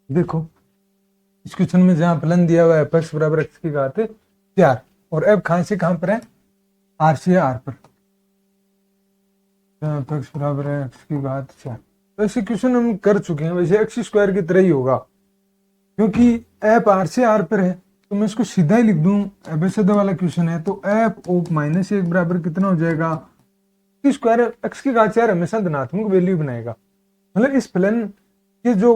देखो इस क्वेश्चन में जहां फलन दिया हुआ है f बराबर x की घात 4 और f कहां से कहां पर है, r से r पर, f बराबर है x की घात 4। तो ऐसे क्वेश्चन हम कर चुके हैं, वैसे एक्स स्क्वायर की तरह ही होगा क्योंकि f r से r पर है, तो मैं इसको सीधा ही लिख दूं। एबेसिडा वाला क्वेश्चन है तो f ऑफ -1 बराबर कितना हो जाएगा, स्क्वायर एक्स की घात 4 हमेशा धनात्मक वैल्यू बनाएगा, मतलब इस फलन के जो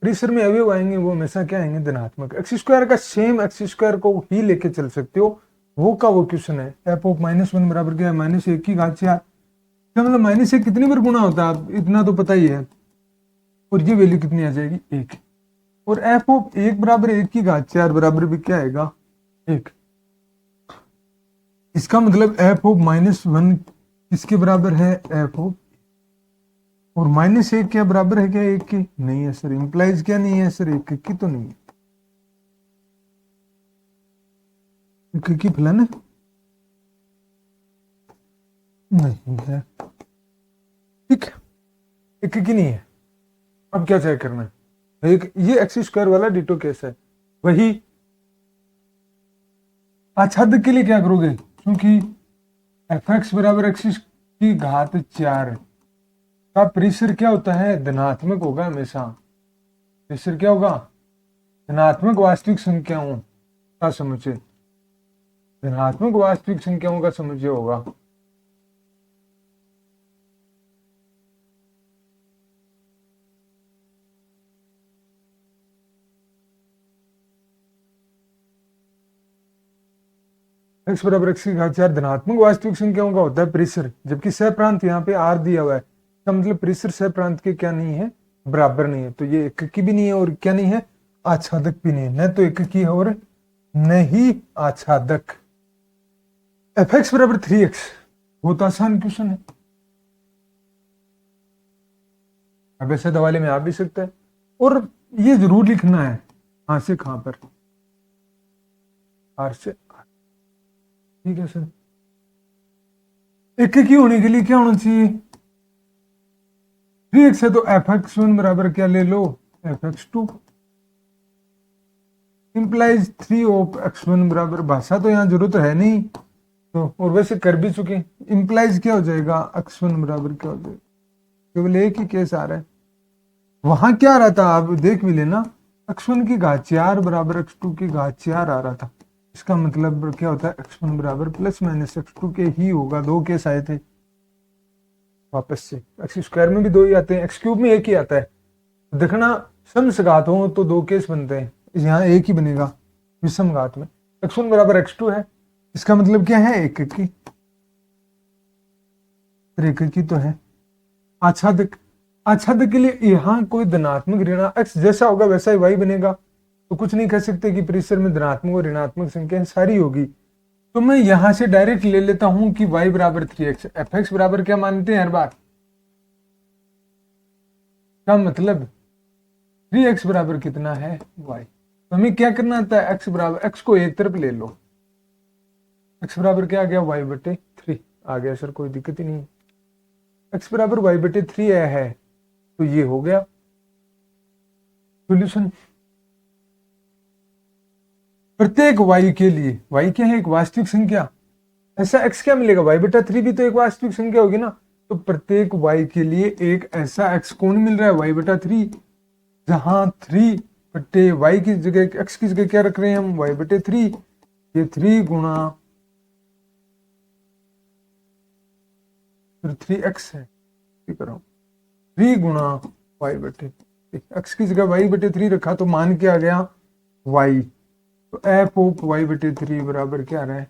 परिसर में अवयव आएंगे वो हमेशा क्या आएंगे, धनात्मक। एक्स स्क्वायर का सेम एक्स स्क्वायर को ही लेके चल सकते हो, वो का वो क्वेश्चन है। एफ ऑफ -1 बराबर क्या है, -1 की घात 4। क्या मतलब -1 कितनी बार गुणा होता है, आप इतना तो पता ही है, और ये वैल्यू कितनी आ जाएगी, 1। और एफ ऑफ 1 बराबर 1 की घात 4 बराबर भी क्या आएगा, 1। इसका मतलब एफ ऑफ -1 किसके बराबर है, एफ ऑफ, और -1 क्या बराबर है क्या 1 की, नहीं है सर। इंप्लाइज क्या नहीं है सर, 1 की तो नहीं है, 1 की फलन नहीं है, ठीक है, 1 की नहीं है। अब क्या चेक करना है, एक ये एक्स स्क्वायर वाला डिटो केस है, वही आच्छादक के लिए क्या करोगे, क्योंकि एफ एक्स बराबर एक्स की घात 4 का परिसर क्या होता है, धनात्मक होगा हमेशा। परिसर क्या होगा, धनात्मक वास्तविक संख्याओं का समुच्चय, धनात्मक वास्तविक संख्याओं का समुच्चय होगा। एक्स बराबर एक्स की घात 4 धनात्मक वास्तविक संख्याओं का होता है परिसर, जबकि सहप्रांत यहाँ पे आर दिया हुआ है, इसका मतलब परिसर सहप्रांत के क्या नहीं है, बराबर नहीं है। तो ये 1 की भी नहीं है और क्या नहीं है, आच्छादक भी नहीं है, न तो 1 की है और न ही आच्छादक। एफ एक्स बराबर 3x, बहुत आसान क्वेश्चन है, अब ऐसे दवाले में आ भी सकता है, और ये जरूर लिखना है कहां से कहां पर, आर से आर, ठीक है सर। 1 की होने के लिए क्या होना चाहिए, 3x है तो f(x1) बराबर क्या ले लो, f(x2) इंप्लाइज 3 ऑफ x1 बराबर, भाषा तो यहाँ जरूरत है नहीं तो, और वैसे कर भी चुके, इंप्लाइज क्या हो जाएगा, x1 बराबर क्या हो जाएगा, केवल एक ही केस आ रहा है, वहां क्या आ रहा था आप देख भी लेना, x1 की घात 4 बराबर x2 की घात 4 आ रहा था। इसका मतलब क्या होता है, x1 बराबर ± x2 के ही होगा, दो केस आए थे वापस से, एक्स स्क्वायर में भी दो ही आते हैं, एक्स क्यूब में एक ही आता है। देखना सम घात हो तो दो केस बनते हैं, यहाँ एक ही बनेगा विषम घात में। x1 बराबर x2 है, इसका मतलब क्या है, 1 की, 1 की तो है। आच्छादक, आच्छादक के लिए यहाँ कोई धनात्मक ऋण एक्स जैसा होगा वैसा ही y बनेगा, तो कुछ नहीं कह सकते कि परिसर में धनात्मक और ऋणात्मक संख्याएं सारी होगी। तो मैं यहां से डायरेक्ट ले लेता हूं कि y बराबर 3x, एफ एक्स बराबर क्या मानते हैं हर बार, का मतलब 3x बराबर कितना है, y। तो हमें क्या करना आता है, x बराबर, x को एक तरफ ले लो, x बराबर क्या आ गया, y/3 आ गया सर, कोई दिक्कत ही नहीं, x बराबर y/3 है, तो ये हो गया सोल्यूशन। प्रत्येक y के लिए, y क्या है, एक वास्तविक संख्या, ऐसा x क्या मिलेगा, y/3 भी तो एक वास्तविक संख्या होगी ना, तो प्रत्येक y के लिए एक ऐसा x कौन मिल रहा है, y/3, जहां 3 बटे y की जगह x की जगह क्या रख रहे हैं हम, y/3, ये 3 गुणा फिर 3x है, करो 3 गुणा y/3, x की जगह y/3 रखा तो मान के आ गया y, तो f ऑफ y/3 बराबर क्या आ रहा है,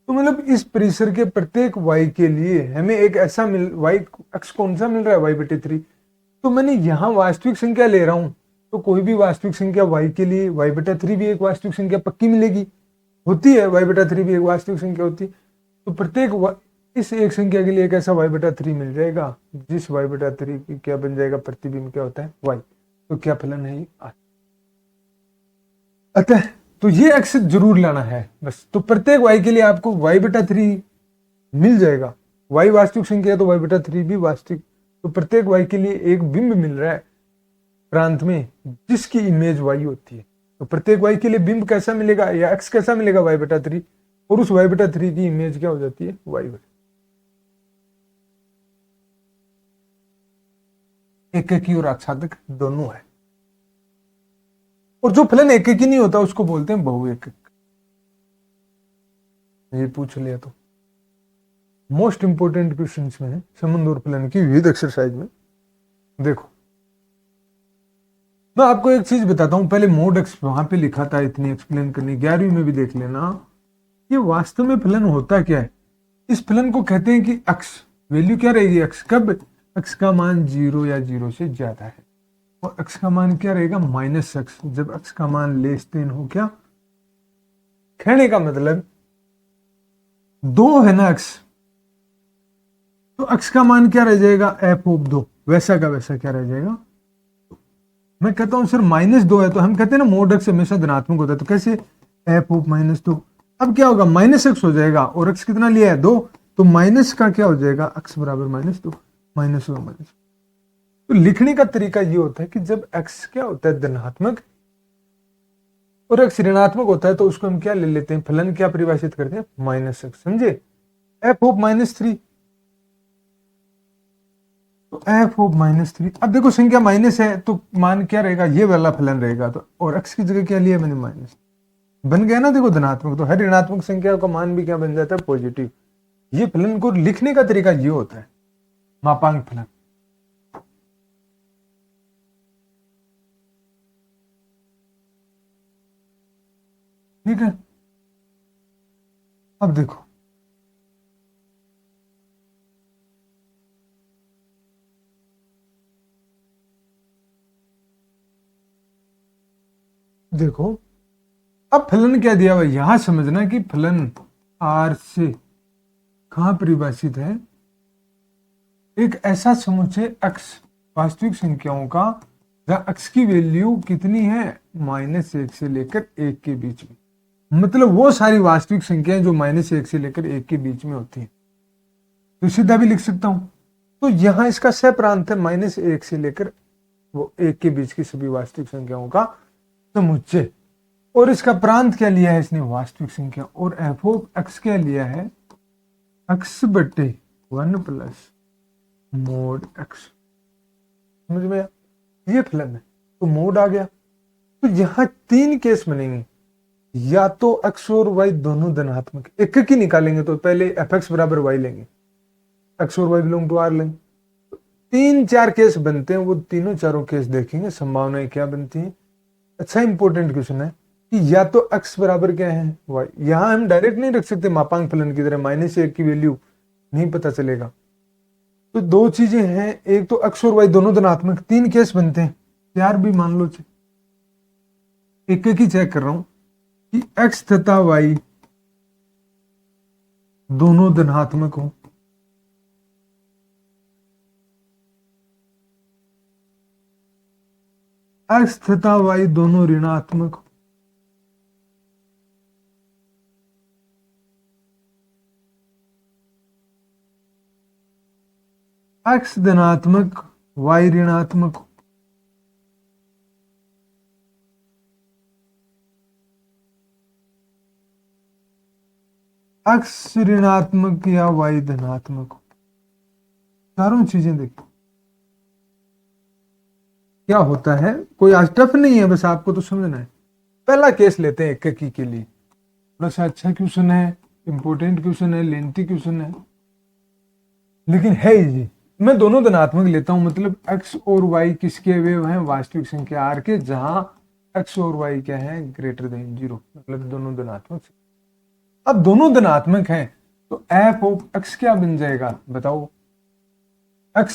तो मतलब इस परिसर के प्रत्येक y के लिए हमें एक ऐसा मिल, y x कौन सा मिल रहा है, y/3। तो मैंने यहां वास्तविक संख्या ले रहा हूं, तो कोई भी वास्तविक संख्या y के लिए y/3 भी एक वास्तविक संख्या पक्की मिलेगी, होती है, y/3 भी एक वास्तविक संख्या होती है। तो प्रत्येक इस एक संख्या के लिए एक ऐसा y/3 मिल जाएगा जिस y/3 की क्या बन जाएगा, प्रतिबिंब क्या होता है, y। तो क्या फलन है, अतः तो ये x जरूर लाना है बस। तो प्रत्येक y के लिए आपको y/3 मिल जाएगा, y वास्तविक संख्या है तो y/3 भी वास्तविक, तो प्रत्येक y के लिए एक बिंब मिल रहा है, प्रांत में जिसकी इमेज y होती है, तो प्रत्येक y के लिए बिंब कैसा मिलेगा या x कैसा मिलेगा y/3, और उस y/3 की इमेज क्या हो जाती है y/। एककी और आच्छादक दोनों है, और जो फलन एककी नहीं होता उसको बोलते हैं बहुएकक। ये पूछ लिया तो मोस्ट इंपोर्टेंट क्वेश्चंस में है संबंध और फलन की विविध एक्सरसाइज में। देखो मैं आपको एक चीज बताता हूं, पहले मोड एक्स वहां पे लिखा था इतनी एक्सप्लेन करनी, 11वीं में भी देख लेना। ये वास्तव में फलन होता क्या है, इस फलन को कहते हैं कि अक्स वैल्यू क्या रहेगी, अक्स कब, अक्स का मान 0 या 0 से ज्यादा है, और अक्स का मान क्या रहेगा -x, जब अक्स का मान लेस देन हो। क्या कहने का मतलब 2 है ना अक्स, तो अक्स का मान क्या रह जाएगा f(2), वैसा का वैसा क्या रह जाएगा। मैं कहता हूं सर -2 है, तो हम कहते हैं ना मोड एक्स हमेशा धनात्मक होता है, तो कैसे f(-2), अब क्या होगा -x हो जाएगा, और x कितना लिया है 2, तो माइनस का क्या हो जाएगा x बराबर -2, माइनस और माइनस। तो लिखने का तरीका ये होता है कि जब x क्या होता है धनात्मक और x ऋणात्मक होता है, तो उसको हम क्या ले लेते हैं, फलन क्या परिभाषित करते हैं -x, समझे, f(-3), तो f(-3), अब देखो संख्या माइनस है तो मान क्या रहेगा, ये वाला फलन रहेगा, तो और x की जगह क्या लिया मैंने माइनस, बन गया ना देखो धनात्मक, तो हर ऋणात्मक संख्या का मान भी क्या बन जाता है पॉजिटिव। ये फलन को लिखने का तरीका ये होता है मापांक फलन। ठीक है, अब देखो देखो अब फलन क्या दिया हुआ, यहां समझना कि फलन R से कहां परिभाषित है, एक ऐसा समुच्चय x वास्तविक संख्याओं का जहां x की वैल्यू कितनी है -1 से लेकर 1 के बीच में, मतलब वो सारी वास्तविक संख्याएं जो -1 से लेकर 1 के बीच में होती हैं, तो सीधा भी लिख सकता हूं। तो यहां इसका सह प्रांत है -1 से लेकर वो 1 के बीच की सभी वास्तविक संख्याओं का समुच्चय, और इसका प्रांत क्या लिया है इसने वास्तविक संख्या, और f(x) क्या लिया है x/1 प्लस मोड x, समझ में आया, ये फलन है, तो मोड आ गया। तो यहां 3 केस बनेंगे, या तो x और y दोनों धनात्मक, एक की निकालेंगे तो पहले f(x) बराबर y लेंगे, x और y बिलोंग टू R लेंगे, 3-4 केस बनते हैं, वो तीनों चारों केस देखेंगे, संभावनाएं क्या बनती हैं। अच्छा इंपॉर्टेंट क्वेश्चन है कि या तो x बराबर क्या है y, यहां हम डायरेक्ट नहीं रख सकते मापांक फलन की तरह, -1 की वैल्यू नहीं पता चलेगा, तो 2 चीजें हैं, एक तो x और y दोनों धनात्मक, 3 केस बनते हैं, 4 भी मान लो, एक ही चेक कर रहा हूं कि x तथा y दोनों धनात्मक हो, x तथा y दोनों ऋणात्मक हो, x धनात्मक y ऋणात्मक हो, x ऋणात्मक या y धनात्मक हो, चारों चीजें देखिए क्या होता है, कोई आज टफ नहीं है, बस आपको तो समझना है। पहला केस लेते हैं एककी के लिए, थोड़ा सा अच्छा क्वेश्चन है, इंपॉर्टेंट क्वेश्चन है, लेंथी क्वेश्चन है, लेकिन है इजी। मैं दोनों धनात्मक लेता हूं, मतलब x और y किसके अवयव हैं वास्तविक संख्या R के, जहां x और y क्या है ग्रेटर देन 0, मतलब दोनों धनात्मक। अब दोनों धनात्मक हैं तो f(x) क्या बन जाएगा बताओ, x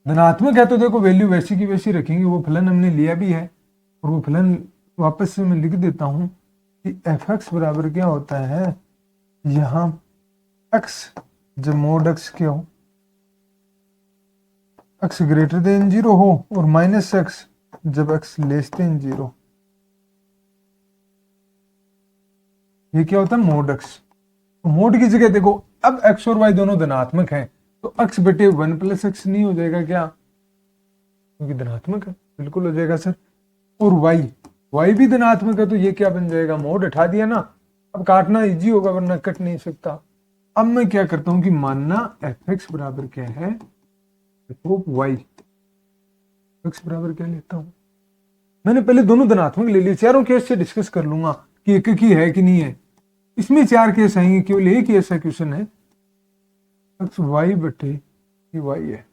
धनात्मक है तो देखो वैल्यू वैसी की वैसी रखेंगे, वो फलन हमने लिया भी है, और वो फलन वापस से मैं लिख देता हूं कि f(x) बराबर क्या होता है, यहां x जब मोड x क्या हो, x ग्रेटर देन 0 हो, और -x जब x लेस देन 0, ये क्या होता है मोड x। तो मोड की जगह देखो, अब x और y दोनों धनात्मक हैं, तो x/1 + x नहीं हो जाएगा क्या, क्योंकि धनात्मक है, बिल्कुल हो जाएगा सर। और y भी धनात्मक है तो ये क्या बन जाएगा, मोड हटा दिया ना, अब काटना इजी होगा वरना कट नहीं सकता। अब मैं क्या करता हूं कि मानना f(x) बराबर क्या है, y x बराबर क्या लेता हूं, मैंने पहले दोनों धनात्मक ले लिए, चारों केस से डिस्कस कर लूंगा कि एक ही है कि नहीं है। इसमें 4 केस आएंगे, केवल एक ही ऐसा क्वेश्चन है x y बटे y है।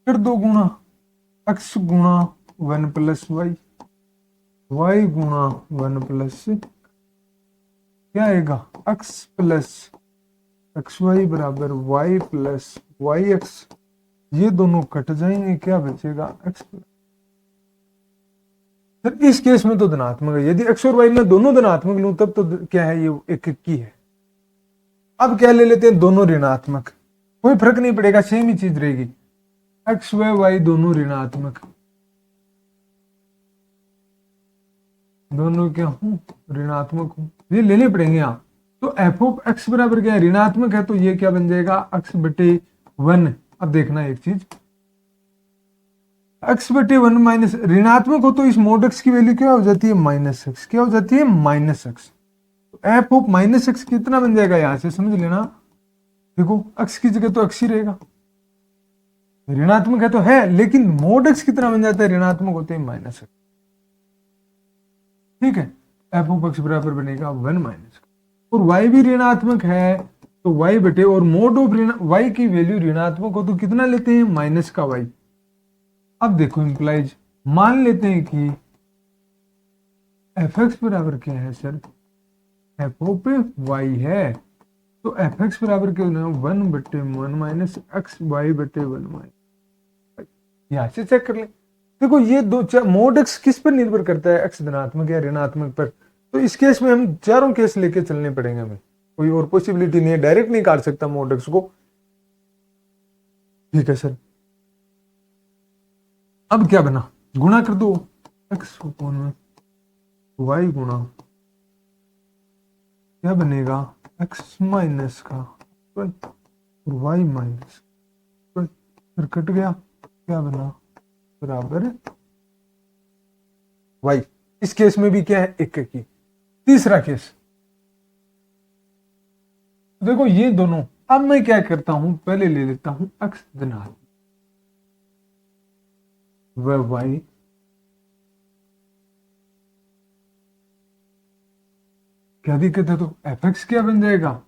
फिर 2 गुणा x गुणा 1 प्लस y गुणा 1 प्लस क्या आएगा x प्लस एक्स वाई बराबर y प्लस वाई एक्स, ये दोनों कट जाएंगे, क्या बचेगा x प्लस। सर इस केस में तो धनात्मक है, यदि x और y में दोनों धनात्मक लूं तब तो क्या है, ये एक की है। अब क्या ले लेते हैं, दोनों ऋणात्मक, कोई फर्क नहीं पड़ेगा, सेम ही चीज रहेगी, x व y दोनों ऋणात्मक, दोनों क्या हूं, ऋणात्मक हूं, ये लेने पड़ेंगे यहाँ। तो एफ ऑफ एक्स बराबर क्या है, ऋणात्मक है, तो ये क्या बन जाएगा x बटे 1। अब देखना एक चीज, x बटे 1 माइनस, ऋणात्मक हो तो इस मोड x की वैल्यू क्या हो जाती है, माइनस एक्स, क्या हो जाती है, माइनस एक्स। तो एफ ऑफ माइनस एक्स कितना बन जाएगा, यहां से समझ लेना, देखो x की जगह तो x ही रहेगा, ऋणात्मक है तो है, लेकिन मोड x कितना बन जाता है, ऋणात्मक होते हैं माइनस एक्स, ठीक है। एफ ऑफ एक्स बराबर बनेगा 1 माइनस, और y भी ऋणात्मक है तो y बटे, और मोड ऑफ y की वैल्यू ऋणात्मक हो तो कितना लेते हैं, माइनस का y। अब देखो इंप्लाइज, मान लेते हैं कि एफ एक्स बराबर क्या है सर, एफ ऑफ y है, तो एफ एक्स बराबर क्या होना है, 1 बटे 1 माइनस एक्स वाई बटे 1 माइनस, यहां से चेक कर ले। देखो ये दो मोड x किस पर निर्भर करता है, x धनात्मक या ऋणात्मक पर, तो इस केस में हम चारों केस लेके चलने पड़ेंगे हमें, कोई और पॉसिबिलिटी नहीं है, डायरेक्ट नहीं काट सकता मोड x को, ठीक है सर। अब क्या बना, गुणा कर दो x में y गुणा क्या बनेगा, x माइनस का और y माइनस, फिर कट गया, क्या बना, बराबर y। इस केस में भी क्या है, एक की। तीसरा केस देखो, ये दोनों, अब मैं क्या करता हूं, पहले ले लेता हूं x धनात्मक व y क्या दिक्कत है, तो एफ एक्स क्या बन जाएगा,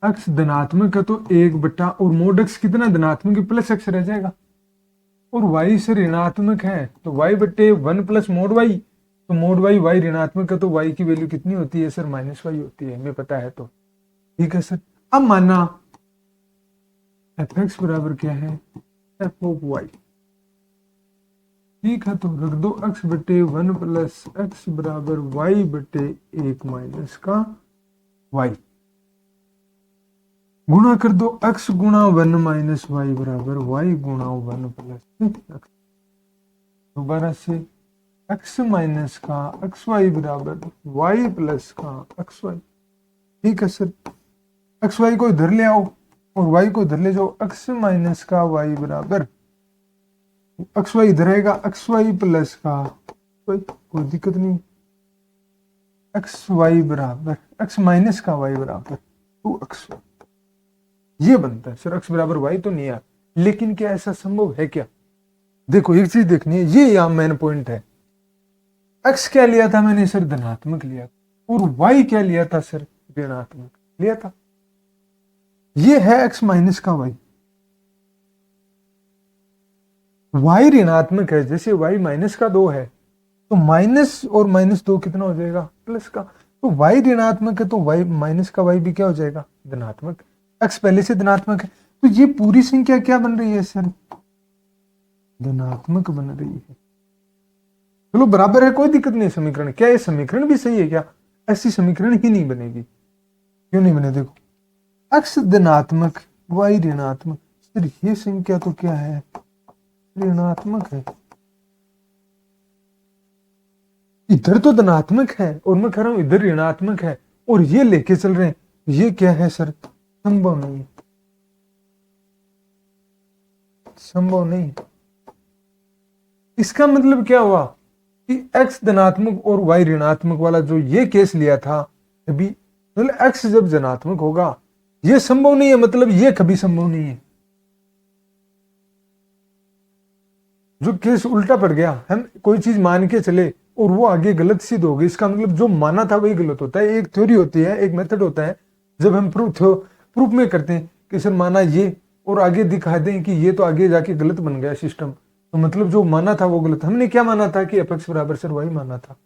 x धनात्मक है तो 1 बटा, और मोड x कितना धनात्मक है, प्लस x रह जाएगा, और y से ऋणात्मक है तो y बटे 1 प्लस मोड y, तो मोड y ऋणात्मक है तो y की वैल्यू कितनी होती है सर, माइनस y होती है, हमें पता है, तो ठीक है सर। अब मानना एफ एक्स बराबर क्या है, एफ ऑफ y, ठीक है, तो रख दो x बटे 1 प्लस एक्स बराबर y बटे 1 माइनस का y, गुणा कर दो x गुणा 1 माइनस y बराबर y गुणा 1 प्लस x, दोबारा से x माइनस का एक्स वाई बराबर y प्लस का एक्स वाई, ठीक है सर। एक्स वाई को इधर ले आओ और y को इधर ले जाओ, x माइनस का y बराबर, एक्स वाई इधर आएगा, एक्स वाई प्लस का कोई दिक्कत नहीं, एक्स वाई बराबर एक्स माइनस का y बराबर 2x, ये बनता है सर, x बराबर y तो नहीं है, लेकिन क्या ऐसा संभव है क्या, देखो एक चीज देखनी है, ये यहां मेन पॉइंट है, x क्या लिया था मैंने सर, धनात्मक लिया, और y क्या लिया था सर, ऋणात्मक लिया था, ये है x माइनस का y, y ऋणात्मक है, जैसे y माइनस का 2 है तो माइनस और माइनस 2 कितना हो जाएगा, प्लस का, तो y ऋणात्मक है तो y माइनस का y भी क्या हो जाएगा, धनात्मक, x पहले से धनात्मक है, तो ये पूरी संख्या क्या बन रही है सर, धनात्मक बन रही है, चलो बराबर है, कोई दिक्कत नहीं, समीकरण क्या, ये समीकरण भी सही है क्या, ऐसी समीकरण ही नहीं बनेगी, क्यों नहीं बने, देखो x धनात्मक y ऋणात्मक, सर ये संख्या तो क्या है, ऋणात्मक है, इधर तो धनात्मक है और मैं कह रहा हूं इधर ऋणात्मक है और ये लेके चल रहे हैं, ये क्या है सर? संभव नहीं है, संभव नहीं। इसका मतलब क्या हुआ कि x धनात्मक और y ऋणात्मक वाला जो ये केस लिया था, अभी मतलब x जब धनात्मक होगा ये संभव नहीं है, मतलब ये कभी संभव नहीं है। जो केस उल्टा पड़ गया, हम कोई चीज मान के चले और वो आगे गलत सिद्ध हो गई, इसका मतलब जो माना था वही गलत होता है। एक थ्योरी होती है, एक मेथड होता है, जब हम प्रूफ में करते हैं कि सर माना ये और आगे दिखा दें कि ये तो आगे जाके गलत बन गया सिस्टम, तो मतलब जो माना था वो गलत। हमने क्या माना था कि एफ एक्स बराबर सर वाई माना था,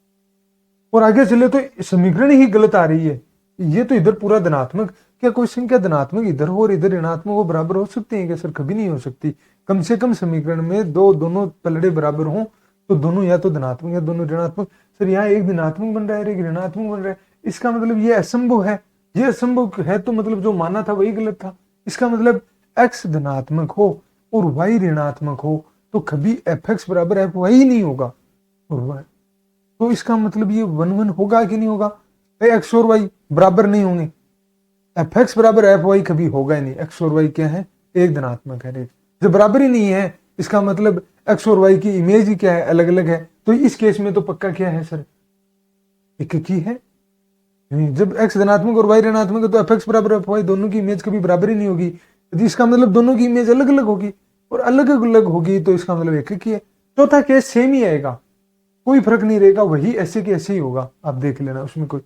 और आगे चले तो समीकरण ही गलत आ रही है। ये तो इधर पूरा धनात्मक, क्या कोई संख्या धनात्मक इधर हो और इधर ऋणात्मक हो बराबर हो सकती है क्या सर? कभी नहीं हो सकती। कम से कम समीकरण में दोनों पलड़े बराबर हों तो दोनों या तो धनात्मक या दोनों ऋणात्मक। सर यहाँ एक धनात्मक बन रहा है एक ऋणात्मक बन रहा है, इसका मतलब ये असंभव है। ये असंभव है तो मतलब जो माना था वही गलत था। इसका मतलब एक्स धनात्मक हो और वाई ऋणात्मक हो तो कभी एफ एक्स बराबर एफ वाई ही नहीं होगा। और तो इसका मतलब ये वन वन होगा कि नहीं होगा? एक्स और वाई बराबर नहीं होंगे, एफ एक्स बराबर एफ वाई कभी होगा ही नहीं। एक्स और वाई क्या है? एक धनात्मक है, एक जब बराबर ही नहीं है इसका मतलब एक्स और वाई की इमेज ही क्या है? अलग अलग है। तो इस केस में तो पक्का क्या है सर? एक ही है। जब एक्स धनात्मक और वाई ऋणात्मक है तो एफ एक्स बराबर एफ वाई दोनों की इमेज कभी बराबर ही नहीं होगी, तो इसका मतलब दोनों की इमेज अलग अलग होगी, और अलग अलग होगी तो इसका मतलब एक ही है। चौथा केस सेम ही आएगा, कोई फर्क नहीं रहेगा, वही ऐसे के ऐसे ही होगा, आप देख लेना उसमें कोई।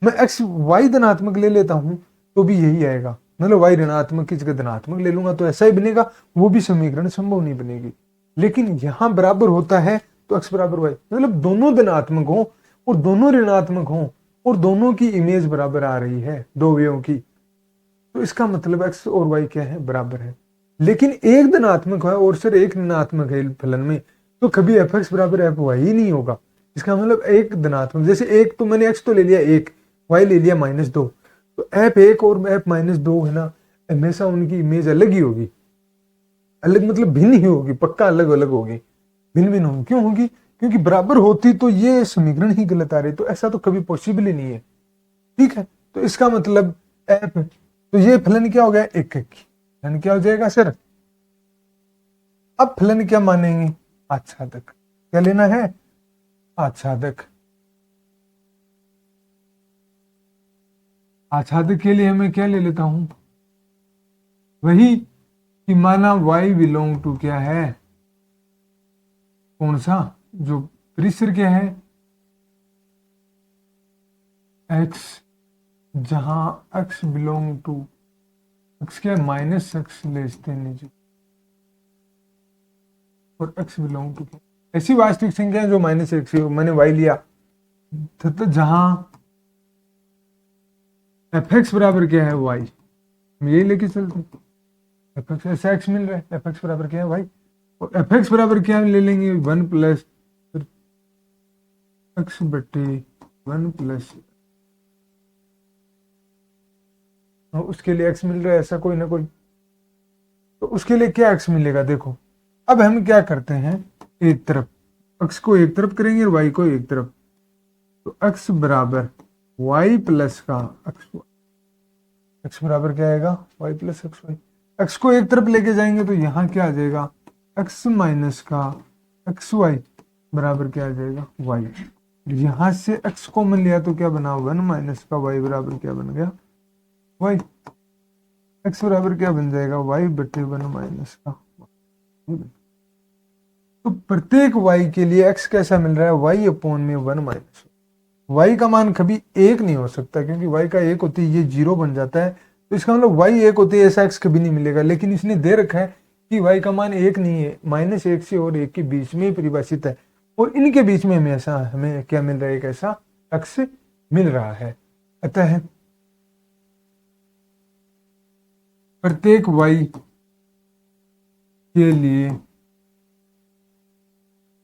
मैं एक्स वाई धनात्मक ले लेता हूं तो भी यही आएगा, मतलब वाई ऋणात्मक की जगह धनात्मक ले लूंगा तो ऐसा ही बनेगा, वो भी समीकरण संभव नहीं बनेगी। लेकिन यहां बराबर होता है तो एक्स बराबर वाई, मतलब दोनों धनात्मक हो और दोनों ऋणात्मक हो और दोनों की इमेज बराबर आ रही है दो अवयवों की, तो इसका मतलब एक्स और वाई क्या है? बराबर है। लेकिन एक धनात्मक है और सिर्फ एक ऋणात्मक है फलन में, तो कभी एफ एक्स बराबर एफ वाई ही नहीं होगा। इसका मतलब एक धनात्मक, जैसे एक तो मैंने एक्स तो ले लिया एक, वाई ले लिया -2, तो एफ एक और एफ -2 है ना, हमेशा उनकी इमेज अलग ही होगी। अलग मतलब भिन्न ही होगी, पक्का अलग अलग होगी, भिन्न भिन्न होगी। क्यों होगी? क्योंकि बराबर होती तो ये समीकरण ही गलत आ रही, तो ऐसा तो कभी पॉसिबल ही नहीं है। ठीक है, तो इसका मतलब एफ, तो ये फलन क्या हो गया? एक एक फलन क्या हो जाएगा सर? अब फलन क्या मानेंगे? आच्छादक। क्या लेना है? आच्छादक। आच्छादक के लिए मैं क्या ले लेता हूं? वही कि माना y बिलोंग टू क्या है, कौन सा जो परिसर क्या है? x, जहां x बिलोंग टू x क्या है? -x लेते हैं नीचे, और x बिलोंग टू ऐसी वास्तविक संख्या है जो -x हो। मैंने y लिया तो जहां एफ एक्स बराबर क्या है? y, हम यही लेके चलते हैं। एफ एक्स ऐसा एक्स मिल रहा है, एफ एक्स बराबर क्या है? y, और एफ एक्स बराबर क्या ले लेंगे? 1 प्लस एक्स बटे 1 प्लस, और उसके लिए x मिल रहा है ऐसा कोई ना कोई, तो उसके लिए क्या x मिलेगा? देखो अब हम क्या करते हैं, एक तरफ x को एक तरफ करेंगे और y को एक तरफ, तो x बराबर y प्लस का x बराबर क्या आएगा? y plus x y. x को एक तरफ लेके जाएंगे तो यहाँ क्या आ जाएगा? x माइनस का एक्स वाई बराबर क्या आ जाएगा? y। यहां से x कॉमन लिया तो क्या बना? 1 माइनस का y बराबर क्या बन गया? y। x बराबर क्या बन जाएगा? y बटे 1 माइनस का। तो प्रत्येक y के लिए x कैसा मिल रहा है? y अपॉन में 1 माइनस। y का मान कभी एक नहीं हो सकता, क्योंकि y का एक होती है ये 0 बन जाता है, तो इसका मतलब y एक होती है, ऐसा x कभी नहीं मिलेगा। लेकिन इसने दे रखा है कि y का मान एक नहीं है, -1 से और 1 के बीच में ही परिभाषित है, और इनके बीच में हमेशा हमें क्या मिल रहा है? एक ऐसा x मिल रहा है। अतः प्रत्येक y के लिए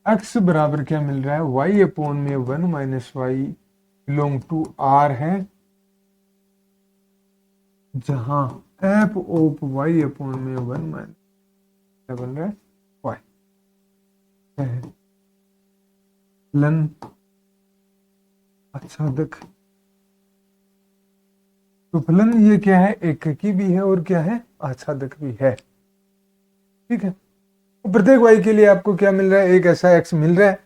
x बराबर क्या मिल रहा है? y अपॉन में 1 minus y belong to r है, जहां एफ ऑफ y अपॉन में 1 माइनस क्या बन रहा है? y है लन आच्छादक। तो फलन ये क्या है, एककी भी है और क्या है, आच्छादक भी है। ठीक है, तो प्रत्येक y के लिए आपको क्या मिल रहा है, एक ऐसा x मिल रहा है।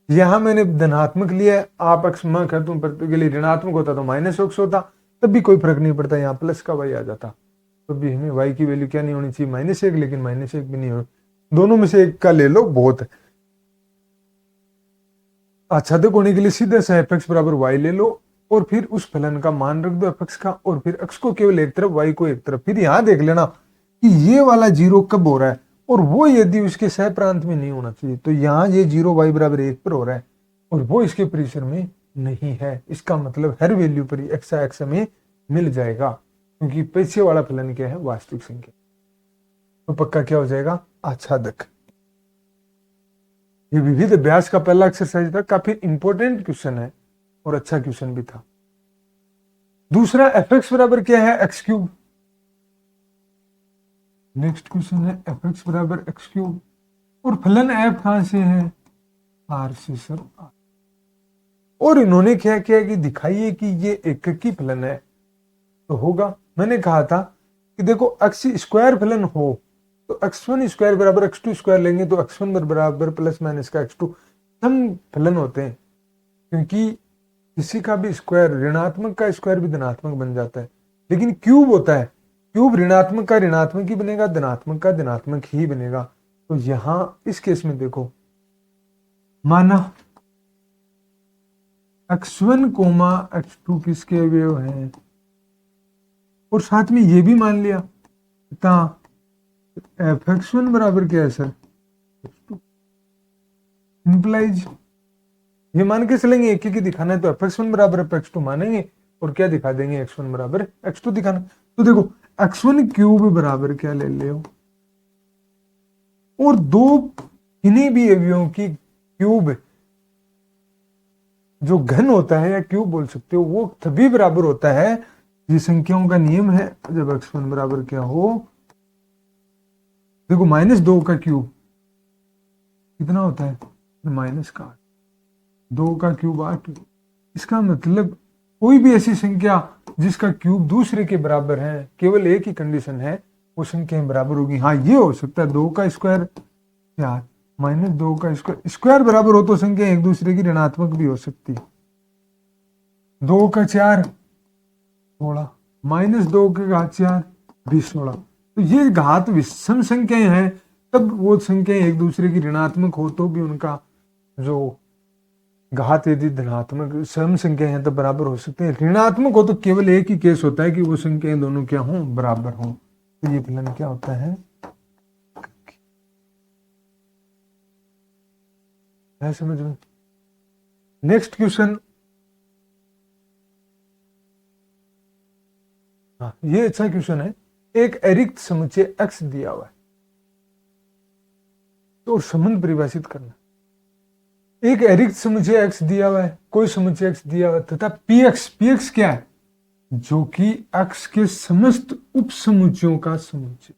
यहां मैंने धनात्मक लिया है, आप x में कर दूं प्रत्येक के लिए ऋणात्मक होता तो -x होता, तब भी कोई फर्क नहीं पड़ता, यहाँ प्लस का y आ जाता। तो भी हमें y की वैल्यू क्या नहीं होनी चाहिए, -1, लेकिन -1 भी नहीं हो, दोनों में से एक का ले लो बहुत है। आच्छादक होने के लिए सीधे से fx बराबर y ले लो और फिर उस फलन का मान रख दो fx का, और फिर x को केवल एक तरफ, y को एक तरफ। फिर यहां देख लेना कि ये वाला जीरो कब हो रहा है, और वो यदि उसके सह प्रांत में नहीं होना चाहिए, तो यहाँ ये 0 y बराबर 1 पर हो रहा है और वो इसके परिसर में नहीं है, इसका मतलब हर वैल्यू पर x हमें मिल जाएगा, क्योंकि पीछे वाला फलन क्या है, वास्तविक संख्या। तो पक्का क्या हो जाएगा, आच्छादक। ये विविध अभ्यास का पहला एक्सरसाइज था, काफी इंपॉर्टेंट क्वेश्चन है और अच्छा क्वेश्चन भी था। दूसरा fx बराबर क्या है, x क्यूब। नेक्स्ट क्वेश्चन है fx बराबर x क्यूब, और फलन f कहां से है, r से सर r। और इन्होंने क्या किया कि दिखाइए कि ये एककी फलन है, तो होगा। मैंने कहा था कि देखो x स्क्वायर फलन हो तो x1 स्क्वायर बराबर x2 स्क्वायर लेंगे, तो x1 बराबर प्लस माइनस का x2 सम फलन होते हैं, क्योंकि किसी का भी स्क्वायर, ऋणात्मक का स्क्वायर भी धनात्मक बन जाता है। लेकिन क्यूब होता है, क्यूब ऋणात्मक का ऋणात्मक ही बनेगा, धनात्मक का धनात्मक ही बनेगा। तो यहां इस केस में देखो, माना x1 कोमा x2 किसके अवयव हैं, और साथ में ये भी मान लिया fx1 बराबर क्या है सर, इंप्लाइज ये मान के चलेंगे, एक ही दिखाना है तो fx1 बराबर fx2 मानेंगे, और क्या दिखा देंगे, x1 बराबर x2 दिखाना। तो देखो x1 क्यूब बराबर क्या ले ले हो, और दो किन्हीं भी अवयवों की क्यूब जो घन होता है, या क्यूब बोल सकते हो, वो तभी बराबर होता है, ये संख्याओं का नियम है, जब x1 बराबर क्या हो, देखो -2 का क्यूब कितना होता है, -8, 2 का क्यूब 8। इसका मतलब कोई भी ऐसी संख्या जिसका क्यूब दूसरे के बराबर है, केवल एक ही कंडीशन है, वो संख्या बराबर होगी। हाँ ये हो सकता है 2 का स्क्वायर 4 -2 का स्क्वायर, स्क्वायर बराबर हो तो संख्या एक दूसरे की ऋणात्मक भी हो सकती है। 2 का 4 16, -2 के घात 4 भी 16। तो ये घात विषम संख्याएं हैं, तब वो संख्याएं एक दूसरे की ऋणात्मक हो तो भी उनका जो घात यदि धनात्मक सम संख्या है तो बराबर हो सकते हैं। ऋणात्मक हो तो केवल एक ही केस होता है कि वो संख्याएं दोनों क्या हों, बराबर हों। तो ये फलन क्या होता है समझ में। नेक्स्ट क्वेश्चन, हाँ ये अच्छा क्वेश्चन है। एक अरिक्त समुच्चय x दिया हुआ है, तो संबंध परिभाषित करना। एक अरिक्त समुच्चय x दिया हुआ है, कोई समुच्चय x दिया हुआ है, तथा px क्या है, जो कि x के समस्त उप समुच्चयों का समुच्चय।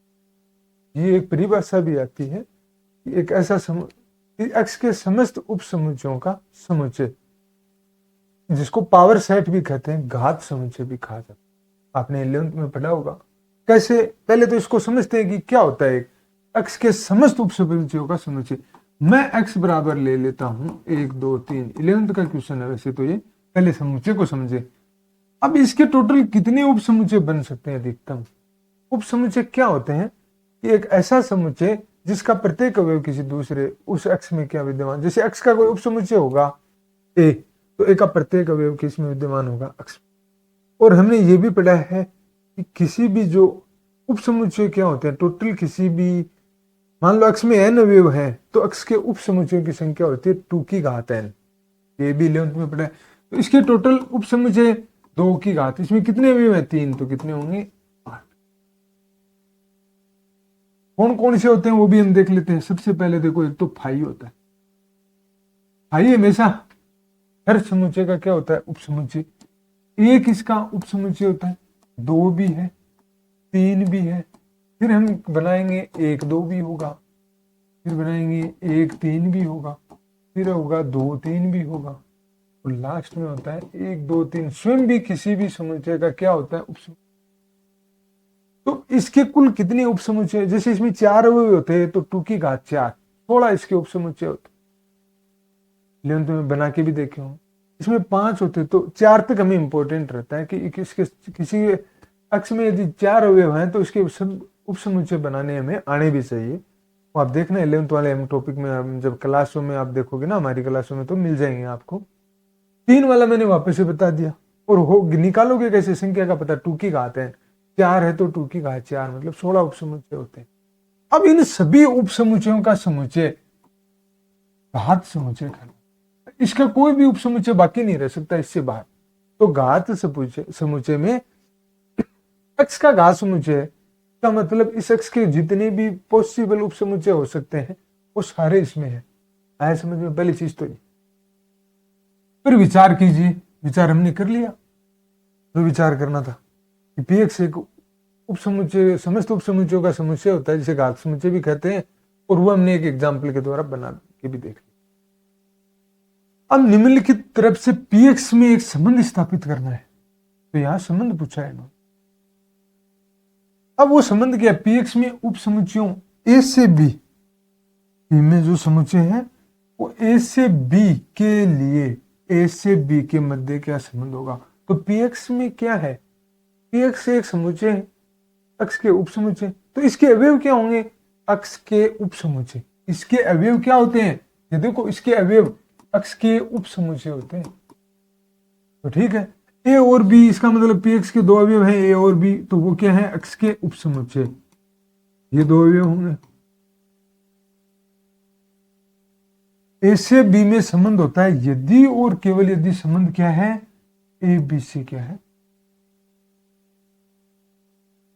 ये एक परिभाषा भी आती है कि एक ऐसा x के समस्त उप समुच्चयों का समुच्चय, जिसको पावर सेट भी कहते हैं, घात समुच्चय भी कहा जाता है। आपने 11th में पढ़ा होगा। कैसे, पहले तो इसको समझते हैं कि क्या होता है x के समस्त उप समुच्चयों का समुच्चय। मैं x बराबर ले लेता हूं 1 2 3, 11th का क्वेश्चन है वैसे तो ये, पहले समुच्चय को समझे। अब इसके टोटल कितने उप समुच्चय बन सकते हैं अधिकतम। उप समुच्चय क्या होते हैं कि एक ऐसा समुच्चय जिसका प्रत्येक अवयव किसी दूसरे उस x में क्या विद्यमान, जैसे x का कोई उप समुच्चय होगा a, तो a का प्रत्येक अवयव किस में विद्यमान होगा, x। और हमने ये भी पढ़ा है कि किसी भी जो उप समुच्चय क्या होते हैं, टोटल किसी भी, मान लो x में n अवयव है तो x के उप समुच्चयों की संख्या होती है 2 की घात n। ये भी 11th में पढ़ा है। तो इसके टोटल उप समुच्चय 2 की घात, इसमें कितने अवयव है 3, तो कितने होंगे 8। कौन कौन से होते हैं वो भी हम देख लेते हैं। सबसे पहले देखो, एक तो फाई होता है। फाई हमेशा हर समुच्चय का क्या होता है, उप समुच्चय। एक इसका उप समुच्चय होता है, 2 भी है, 3 भी है, फिर हम बनाएंगे 1 2 भी होगा, फिर बनाएंगे 1 3 भी होगा, फिर होगा 2 3 भी होगा, और लास्ट में होता है 1 2 3। स्वयं भी किसी भी समुच्चय का क्या होता है, उपसमुच्चय। तो इसके कुल कितने उपसमुच्चय, जैसे इसमें 4 अवयव होते हैं तो 2 की घात 4, 16 इसके उपसमुच्चय होते, लेकिन तुम्हें बना के भी देखे हो। इसमें 5 होते तो 4 तक हमें इंपॉर्टेंट रहता है कि किसी अक्ष में यदि 4 अवयव हैं तो इसके उपसमुच्चय बनाने हमें आने भी चाहिए। वो आप देखना 11th वाले हम टॉपिक में, हम जब क्लासों में आप देखोगे ना, हमारी क्लासों में, तो मिल जाएंगे आपको। 3 वाला मैंने वापस से बता दिया। और हो निकालोगे कैसे, संख्या का पता, 2 की घात है 4 है तो 2 की घात 4, मतलब 16 उपसमुच्चय होते हैं। अब इन सभी उपसमुच्चयों का समुच्चय घात समुच्चय करना, इसका कोई भी उपसमुच्चय बाकी नहीं रह सकता इससे बाहर। तो घात समुच्चय में अक्ष का घात समुच्चय का मतलब इस अक्ष के जितने भी पॉसिबल उपसमुच्चय हो सकते हैं वो सारे इसमें है। आया समझ में? पहली चीज तो ये। फिर विचार कीजिए, विचार हमने कर लिया जो विचार करना था कि पीएक्स एक उपसमुच्चय, समस्त उपसमुच्चयों का समुच्चय होता है जिसे घात समुच्चय भी कहते हैं, और वो हमने एक एग्जाम्पल के द्वारा बना के भी देख लिया। अब निम्नलिखित तरफ से पीएक्स में एक संबंध स्थापित करना है, तो यहां संबंध पूछा है इन्होंने। अब वो संबंध क्या है, पीएक्स में उपसमुच्चयों ए से बी, पी में जो समुच्चय है वो ए से बी के लिए, ए से बी के मध्य क्या संबंध होगा। तो पीएक्स में क्या है, पीएक्स एक समुच्चय है, अक्ष के उपसमुच्चय, तो इसके अवयव क्या होंगे, अक्ष के उपसमुच्चय। इसके अवयव क्या होते हैं, ये देखो, इसके अवयव अक्ष के उपसमुच्चय होते हैं। तो ठीक है, ए और बी, इसका मतलब पीएक्स के 2 अवयव हैं ए और बी, तो वो क्या है, अक्ष के उपसमुच्चय, ये 2 अवयव होंगे। ए से बी में संबंध होता है यदि और केवल यदि संबंध क्या है, ए बी से क्या है।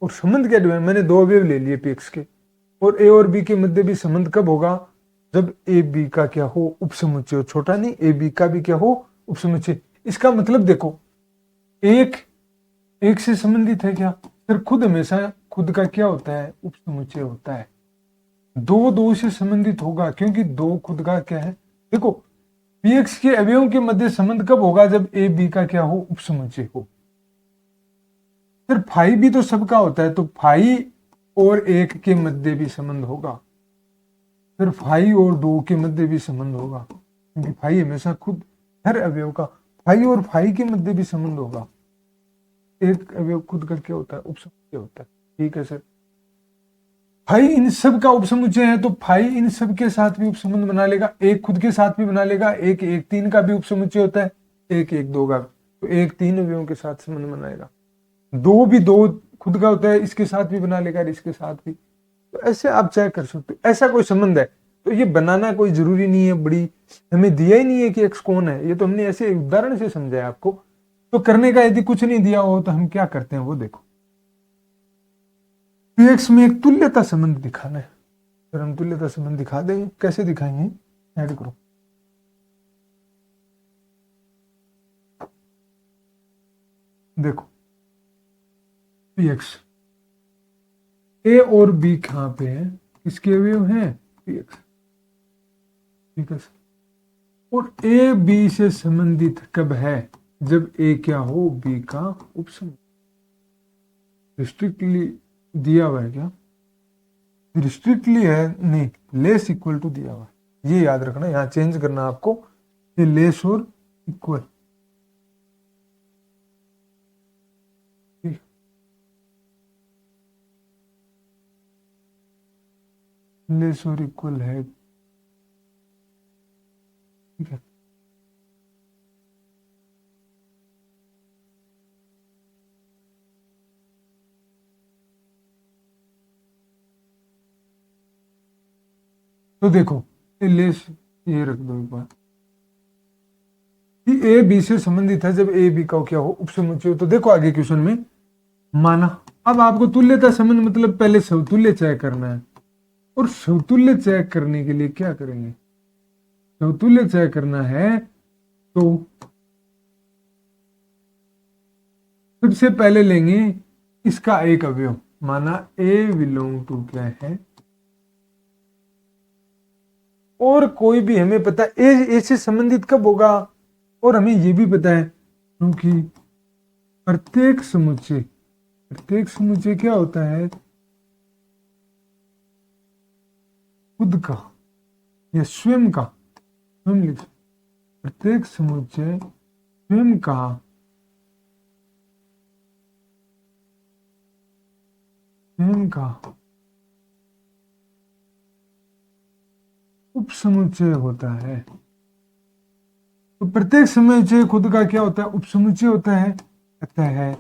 और संबंध क्या है, मैंने 2 अवयव ले लिए पीएक्स के, और ए और बी के मध्य भी संबंध कब होगा, जब ए बी का क्या हो, उपसमुच्चय हो, छोटा नहीं, ए बी का भी क्या हो, उपसमुच्चय। इसका मतलब देखो, एक से संबंधित है क्या, फिर खुद हमेशा खुद का क्या होता है, उपसमुच्चय होता है। 2 से संबंधित होगा, क्योंकि 2 खुद का क्या है। देखो, पीएक्स के अवयवों के मध्य संबंध कब होगा, जब ए बी का क्या हो, उपसमुच्चय हो। फिर फाई भी तो सबका होता है, तो फाई और 1 के मध्य भी संबंध होगा, फिर फाई और 2 के मध्य भी संबंध होगा, क्योंकि फाई हमेशा खुद, हर अवयव का फाई और फाई के मध्य भी संबंध होगा। एक अवयव खुद का क्या होता है, उपसमुच्चय होता है। ठीक है सर, फाई इन सब का उपसमुच्चय है, तो फाई इन सब के साथ भी उपसंबंध बना लेगा, एक खुद के साथ भी बना लेगा, एक 1 3 का भी उपसमुच्चय होता है, एक 1 2 का, तो 1 3 अवयवों के साथ संबंध बनाएगा। 2 भी 2 खुद का होता है, इसके साथ भी बना लेगा, इसके साथ भी। तो ऐसे आप चेक कर सकते हो, ऐसा कोई संबंध है तो ये बनाना कोई जरूरी नहीं है, बड़ी हमें दिया ही नहीं है कि एक्स कौन है, ये तो हमने ऐसे उदाहरण से समझाया आपको। तो करने का यदि कुछ नहीं दिया हो तो हम क्या करते हैं वो देखो, पीएक्स में एक तुल्यता संबंध दिखाना है, फिर हम तुल्यता संबंध दिखा देंगे। कैसे दिखाएंगे, ऐड करो। देखो, पीएक्स ए और बी कहां पे है, किसके अवयव हैं, पीएक्स। ठीक है, और ए बी से संबंधित कब है, जब ए क्या हो, बी का उपसमुच्चय। स्ट्रिक्टली दिया हुआ है क्या, रिस्ट्रिक्टली है नहीं, लेस इक्वल टू दिया हुआ है, ये याद रखना, यहां चेंज करना आपको, ये लेस और इक्वल। लेस और इक्वल है, ठीक है। तो देखो, ये लेस, ये रख दो एक बार, कि ए बी से संबंधित है जब ए बी का क्या हो, उपसमुच्चय हो। तो देखो आगे क्वेश्चन में माना, अब आपको तुल्यता संबंध मतलब पहले समतुल्य चेक करना है, और समतुल्य चेक करने के लिए क्या करेंगे, समतुल्य चेक करना है तो सबसे पहले लेंगे इसका एक अवयव, माना ए बिलोंग टू क्या है, और कोई भी हमें पता ए से संबंधित कब होगा, और हमें ये भी पता है क्योंकि प्रत्येक समुच्चय क्या होता है, खुद का या स्वयं का, स्वयं लिख, प्रत्येक समुच्चय स्वयं का उपसमुच्चय होता है। तो प्रत्येक समुच्चय खुद का क्या होता है, उपसमुच्चय होता है। अतः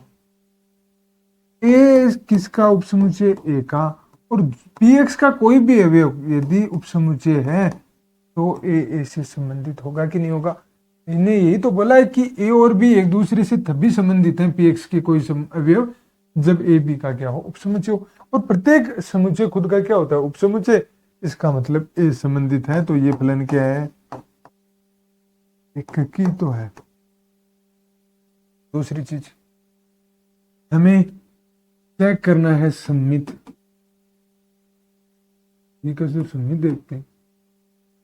ए किसका उपसमुच्चय, ए का, और px का कोई भी अवयव यदि उपसमुच्चय है तो ए से संबंधित होगा कि नहीं होगा। इन्हें यही तो बोला है कि ए और बी एक दूसरे से तभी संबंधित हैं, px के कोई अवयव, जब ए बी का क्या हो, उपसमुच्चय हो। और प्रत्येक समुच्चय खुद का क्या होता है, उपसमुच्चय। इसका मतलब ए संबंधित है, तो ये फलन क्या है, एक की तो है। दूसरी चीज हमें चेक करना है सम्मित, सम्मित देखते हैं।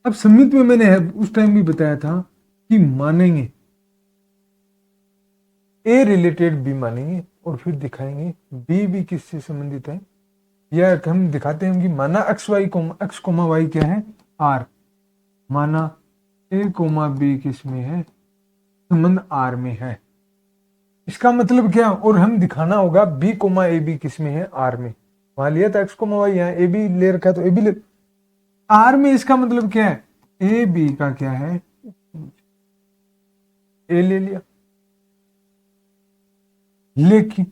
अब सम्मित में मैंने उस टाइम भी बताया था कि मानेंगे ए रिलेटेड बी मानेंगे और फिर दिखाएंगे बी भी किससे संबंधित है, या हम दिखाते हैं कि माना एक्स कोमा वाई क्या है, आर, माना ए कोमा बी किस में है, संबंध आर में है। इसका मतलब क्या, और हम दिखाना होगा बी कोमा ए बी किस में है, आर में। वहां लिया था एक्स कोमा वाई, यहाँ ए बी ले रखा है तो ए बी ले आर में। इसका मतलब क्या है, ए बी का क्या है, ए ले लिया। लेकिन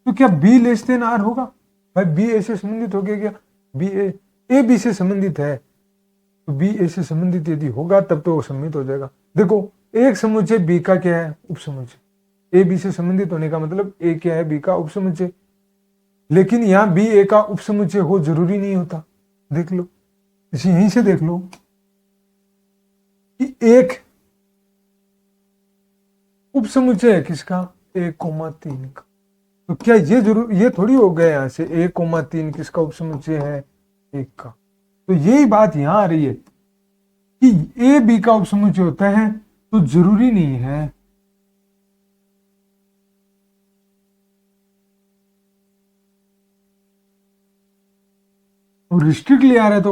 तो क्या बी लेस देन आर होगा, भाई बी ए से संबंधित हो गया क्या, बी ए बी से संबंधित है, तो बी ए से संबंधित यदि होगा तब तो वो सम्मित हो जाएगा। देखो एक समुच्चय बी का क्या है, उपसमुच्चय। ए बी से संबंधित होने का मतलब ए क्या है, बी का उपसमुच्चय। लेकिन यहां बी ए का उपसमुच्चय हो जरूरी नहीं होता। देख लो, इसे यहीं से देख लो कि एक उपसमुच्चय है किसका, 1,3 का। तो क्या ये थोड़ी हो गया यहां से 1,3 किसका उपसमुच्चय है, 1 का। तो यही बात यहां आ रही है कि ए बी का उपसमुच्चय होता है, तो जरूरी नहीं है और रिस्ट्रिक्टली आ रहा है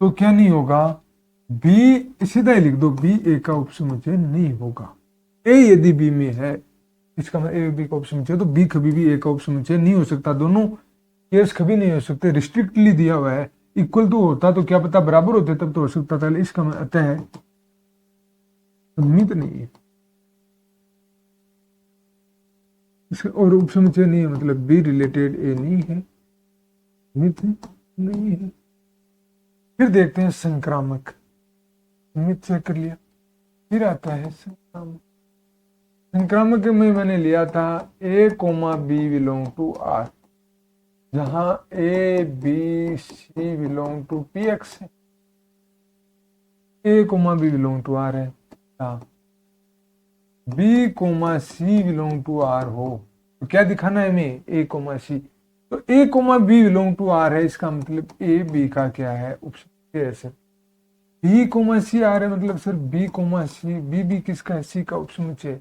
तो क्या नहीं होगा, बी सीधा ही लिख दो, बी ए का उपसमुच्चय नहीं होगा। ए यदि बी में है, इसका मतलब ए बी का उपसमुच्चय, तो बी कभी भी ए का उपसमुच्चय नहीं हो सकता। दोनों केस कभी नहीं हो सकते, रिस्ट्रिक्टली दिया हुआ है। इक्वल टू होता तो क्या पता बराबर होते, तब तो हो सकता था। इसका अतः है सम्मित नहीं है, और उपसमुच्चय नहीं है, मतलब बी रिलेटेड ए नहीं है, सम्मित नहीं है। फिर देखते हैं संक्रामक, सम्मित चेक कर लिया। फिर आता है संक्रामक। संक्रामक में मैंने लिया था A comma B belong to R, जहां A B C belong to P X है, A comma B belong to R है, B comma C belong to R हो, तो क्या दिखाना है हमें, ए कोमा सी। तो A comma B belong to R है, इसका मतलब ए बी का क्या है, उपसमुच्चय है sir. B comma c R है, मतलब sir b comma c, b भी किसका है, सी का उपसमुच्चय।